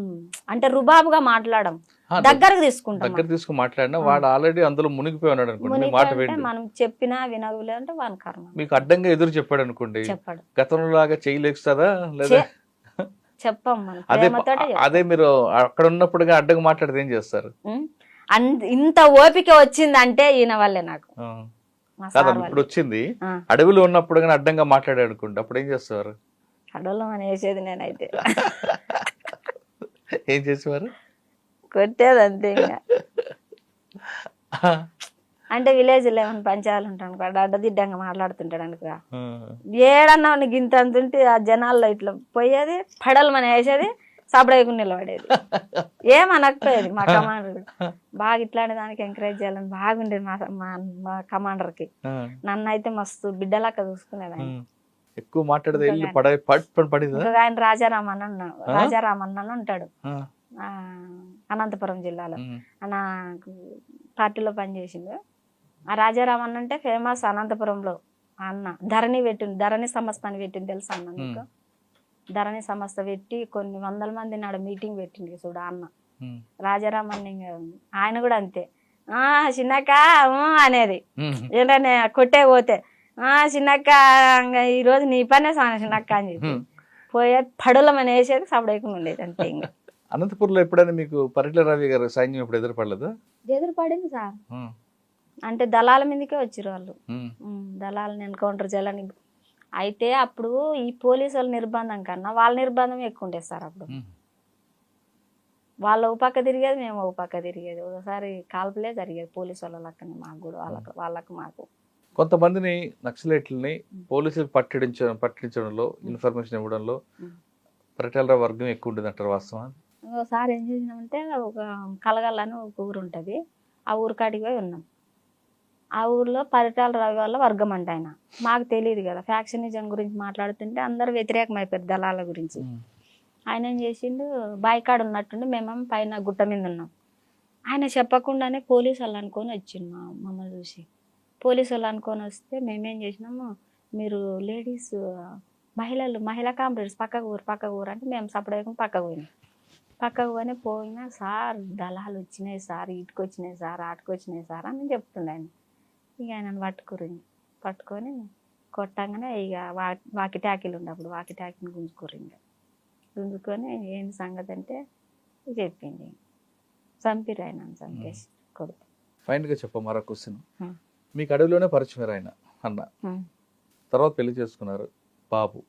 అంటే రుబాబుగా మాట్లాడడం, దగ్గరకు తీసుకుంటాం. మాట్లాడినా వాడు ఆల్రెడీ అందులో మునిగిపోయి ఉన్నాడు అనుకోండి, మనం చెప్పినా వినవులే అంటే వాని కర్మ. మీకు అడ్డంగా ఎదురు చెప్పాడు అనుకోండి, గతంలో లాగా చేయలేస్తుందా లేదా చెప్పం. అదే మీరు అక్కడ ఉన్నప్పుడుగా అడ్డంగా మాట్లాడితే ఏం చేస్తారు? ఇంత ఓపిక వచ్చిందంటే ఈయన వల్లే నాకు. ఇప్పుడు వచ్చింది, అడవిలో ఉన్నప్పుడు కానీ అడ్డంగా మాట్లాడాడు అనుకోండి, అప్పుడు ఏం చేస్తారు? అడవిలో అని వేసేది నేనైతే. ఏం చేసేవారు? కొట్టేది అంతే. ఇంకా అంటే విలేజ్ లో ఏమైనా పంచాలు ఉంటాను అడ్డదిడ్డంగా మాట్లాడుతుంటాడు అనుకో, ఏడన్నా గింత అంతుంటే ఆ జనాల్లో ఇట్లా పోయేది, పడలు మన వేసేది, సపడేకు నిలబడేది, ఏమనకపోయేది. మా కమాండర్ బాగా ఇట్లాంటి దానికి ఎంకరేజ్ చేయాలని బాగుండేది మా కమాండర్ కి. నన్ను అయితే మస్తు బిడ్డలాక్క చూసుకునేది ఆయన. ఎక్కువ మాట్లాడేది. ఆయన రాజారామన్న ఉంటాడు అనంతపురం జిల్లాలో, నాకు పార్టీలో పనిచేసిండు. ఆ రాజారామన్న అంటే ఫేమస్ అనంతపురంలో. అన్న ధరణి సంస్థ అని పెట్టింది తెలుసా అన్న నీకు? ధరణి సంస్థ పెట్టి కొన్ని 100 మంది నాడు మీటింగ్ పెట్టింది చూడు అన్న రాజారామన్న. ఆయన కూడా అంతే, చిన్నక్క అనేది ఉమ్. ఏంటనే కొట్టే పోతే చిన్నక్క ఇంకా ఈ రోజు నీ పనే సాన చిన్నక్క అని చెప్పి పోయే పడులమని వేసేది సపడేకుండా ఉండేది అంతే. ఇంకా అనంతపూర్లో ఎప్పుడైనా మీకు పరిట్ల రవి గారు సైన్యం ఎప్పుడు ఎదురుపడలేదా? ఎదురు పడింది సార్. అంటే దళాల మీదకే వచ్చారు వాళ్ళు. దళాలను ఎన్కౌంటర్ చేయాలని. అయితే అప్పుడు ఈ పోలీసు వాళ్ళ నిర్బంధం కన్నా వాళ్ళ నిర్బంధం ఎక్కువ ఉండేది సార్. అప్పుడు వాళ్ళ ఓ పక్క తిరిగేది, మేము ఓ పక్క తిరిగేది. ఒకసారి కాల్పులే జరిగేది పోలీసు వాళ్ళ లెక్కని మాకు కూడా, వాళ్ళకు మాకు. కొంతమందిని నక్సలైట్లని పోలీసులు పట్టించడంలో ఇన్ఫర్మేషన్ ఇవ్వడంలో పరిటాల వర్గం ఎక్కువ ఉంటుంది అంటారు, వాస్తవం? ఒకసారి ఏం చేసినామంటే ఒక కలగల్ల అని ఒక ఊరు ఉంటుంది, ఆ ఊరు కాడికి పోయి ఉన్నాం. ఆ ఊర్లో పరిటాల రవి వాళ్ళ వర్గం అంటే ఆయన. మాకు తెలియదు కదా, ఫ్యాక్షనిజం గురించి మాట్లాడుతుంటే అందరు వ్యతిరేకం అయిపోయారు దళాల గురించి. ఆయన ఏం చేసిండు, బాయికాడు ఉన్నట్టుండి మేమేమో పైన గుట్ట మీద ఉన్నాం. ఆయన చెప్పకుండానే పోలీసు వాళ్ళు అనుకొని వచ్చిండు మమ్మల్ని చూసి. పోలీసు వాళ్ళు అనుకొని వస్తే మేమేం చేసినాము, మీరు లేడీస్ మహిళా కాంప్లెక్స్ పక్కకు ఊరు అంటే మేము సపరేట్ పక్కకు పోయినా సార్ దళాలు వచ్చినాయి సార్, ఇటుకు వచ్చినాయి సార్, ఆటకు వచ్చినాయి సార్ అని చెప్తుండే ఆయన. ఇక ఆయనను పట్టుకొని కొట్టంగానే ఇక వాకి టాకీలు ఉన్నప్పుడు వాకి టాకీని గుంజుకొని ఏంటి సంగతి అంటే చెప్పింది. చంపిరు ఆయన, చంపేసి కొడుకు. ఫైనల్గా చెప్ప మరో క్వశ్చన్. మీకు అడవిలోనే పరిచయం ఆయన అన్న, తర్వాత పెళ్లి చేసుకున్నారు, బాబు.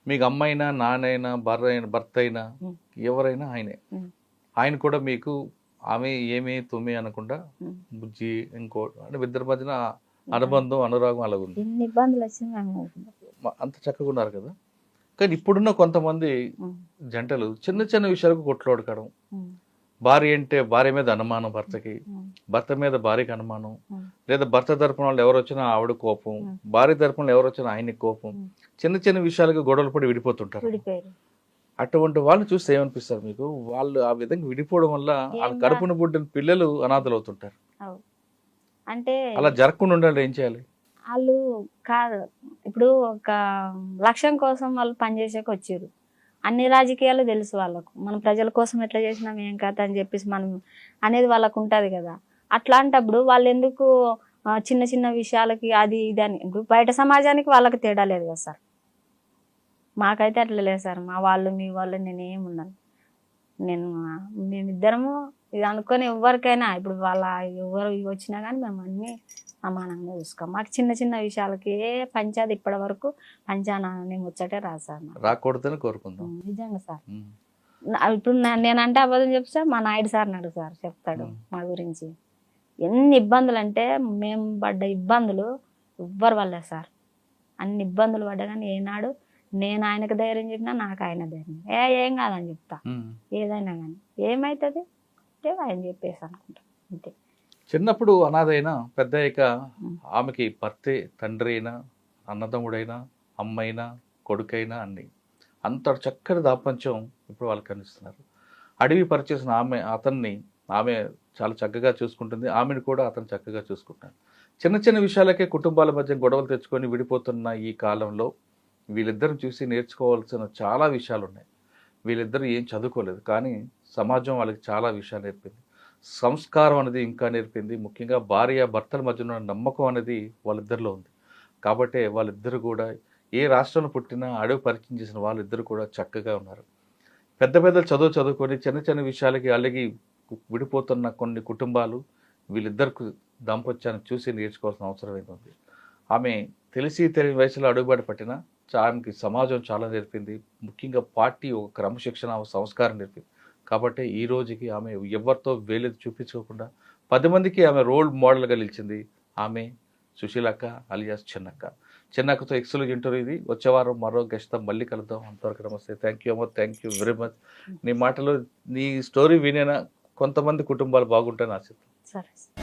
మీకు అమ్మైనా నాన్నైనా భర్త అయినా ఎవరైనా ఆయనే. ఆయన కూడా మీకు ఆమె ఏమి తుమ్మి అనకుండా బుజ్జి ఇంకో అంటే ఇద్దరి మధ్యన అనుబంధం అనురాగం అలాగుంది. ఎన్ని ఇబ్బందులు వచ్చినా అంత చక్కగా ఉన్నారు కదా. కానీ ఇప్పుడున్న కొంతమంది జంటలు చిన్న చిన్న విషయాలకు కొట్లాడుకోవడం, భార్య అంటే భార్య మీద అనుమానం భర్తకి, భర్త మీద భార్యకి అనుమానం, లేదా భర్త తరపున వాళ్ళు ఎవరు వచ్చినా ఆవిడ కోపం, భార్య తరపున ఎవరు వచ్చినా ఆయనకి కోపం, చిన్న చిన్న విషయాలకు గొడవలు పడి విడిపోతుంటారు. అటువంటి వాళ్ళని చూస్తే ఏమనిపిస్తారు మీకు? వాళ్ళు ఆ విధంగా విడిపోవడం వల్ల వాళ్ళ కడుపున పుట్టిన పిల్లలు అనాథలు అవుతుంటారు. అంటే అలా జరగకుండా ఉండాలి, ఏం చేయాలి? వాళ్ళు కాదు, ఇప్పుడు ఒక లక్ష్యం కోసం వాళ్ళు పనిచేసాక వచ్చారు. అన్ని రాజకీయాలు తెలుసు వాళ్ళకు, మనం ప్రజల కోసం ఎట్లా చేసినాం ఏం కథ అని చెప్పేసి మనం అనేది వాళ్ళకు ఉంటుంది కదా. అట్లాంటప్పుడు వాళ్ళు ఎందుకు చిన్న చిన్న విషయాలకి అది ఇది అని, ఇప్పుడు బయట సమాజానికి వాళ్ళకి తేడా లేదు కదా సార్. మాకైతే అట్లా లేదు సార్. మా వాళ్ళు మీ వాళ్ళు నేనేమున్నాను, మేమిద్దరము ఇది అనుకొని ఎవరికైనా ఇప్పుడు వాళ్ళ ఎవరు వచ్చినా కానీ మేము అన్నీ సమానంగా చూసుకోం. మాకు చిన్న చిన్న విషయాలకి ఏ పంచాది ఇప్పటి వరకు పంచాన్ని ముచ్చటే రాదు సార్. రాకూడదని కోరుకుందాం. నిజంగా సార్. ఇప్పుడు నేనంటే అబద్ధం చెప్తా, మా నాయుడు సార్ అడుగు సార్, చెప్తాడు మా గురించి. ఎన్ని ఇబ్బందులు అంటే మేము పడ్డ ఇబ్బందులు ఎవ్వరు వల్లే సార్. అన్ని ఇబ్బందులు పడ్డా కానీ ఏనాడు నేను ఆయనకు ధైర్యం చెప్పినా నాకు ఆయన ధైర్యం ఏం కాదని చెప్తా. ఏదైనా కానీ ఏమవుతుంది అంటే ఆయన చెప్పేసి అనుకుంటా అంతే. చిన్నప్పుడు అనాథైనా పెద్ద అయ్యాక ఆమెకి భర్తే, తండ్రి అయినా, అన్నదమ్ముడైనా, అమ్మైనా, కొడుకైనా అన్ని అంత చక్కటి దాపంచం ఇప్పుడు వాళ్ళకి కనిపిస్తున్నారు. అడవి పరిచేసిన అతన్ని ఆమె చాలా చక్కగా చూసుకుంటుంది, ఆమెను కూడా అతను చక్కగా చూసుకుంటాడు. చిన్న చిన్న విషయాలకే కుటుంబాల మధ్య గొడవలు తెచ్చుకొని విడిపోతున్న ఈ కాలంలో వీళ్ళిద్దరిని చూసి నేర్చుకోవాల్సిన చాలా విషయాలు ఉన్నాయి. వీళ్ళిద్దరు ఏం చదువుకోలేదు, కానీ సమాజం వాళ్ళకి చాలా విషయాలు నేర్పింది. సంస్కారం అనేది ఇంకా నేర్పింది. ముఖ్యంగా భార్య భర్తల మధ్య ఉన్న నమ్మకం అనేది వాళ్ళిద్దరిలో ఉంది. కాబట్టి వాళ్ళిద్దరు కూడా ఏ రాష్ట్రంలో పుట్టినా అడవి పరిచయం చేసిన వాళ్ళిద్దరు కూడా చక్కగా ఉన్నారు. పెద్ద పెద్ద చదువుకొని చిన్న చిన్న విషయాలకి అలిగి విడిపోతున్న కొన్ని కుటుంబాలు వీళ్ళిద్దరికి దాంపత్యాన్ని చూసి నేర్చుకోవాల్సిన అవసరం ఏంటుంది. ఆమె తెలియని వయసులో అడుగుబాటు పట్టినా ఆమెకి సమాజం చాలా నేర్పింది. ముఖ్యంగా పార్టీ ఒక క్రమశిక్షణ సంస్కారం నేర్పింది. కాబట్టి ఈ రోజుకి ఆమె ఎవరితో వేలెత్తి చూపించుకోకుండా 10 మందికి ఆమె రోల్ మోడల్గా నిలిచింది. ఆమె సుశీలక్క అలియాస్ చిన్నక్కతో ఎక్స్క్లూజివ్ ఇంటర్వ్యూ ఇది. వచ్చే వారం మరో గెస్ట్తో మళ్ళీ కలుద్దాం. అంతవరకు నమస్తే. థ్యాంక్ యూ అమ్మ, థ్యాంక్ యూ వెరీ మచ్. నీ మాటలు నీ స్టోరీ వినేనా కొంతమంది కుటుంబాలు బాగుంటాయని ఆశిస్తాను. సరే.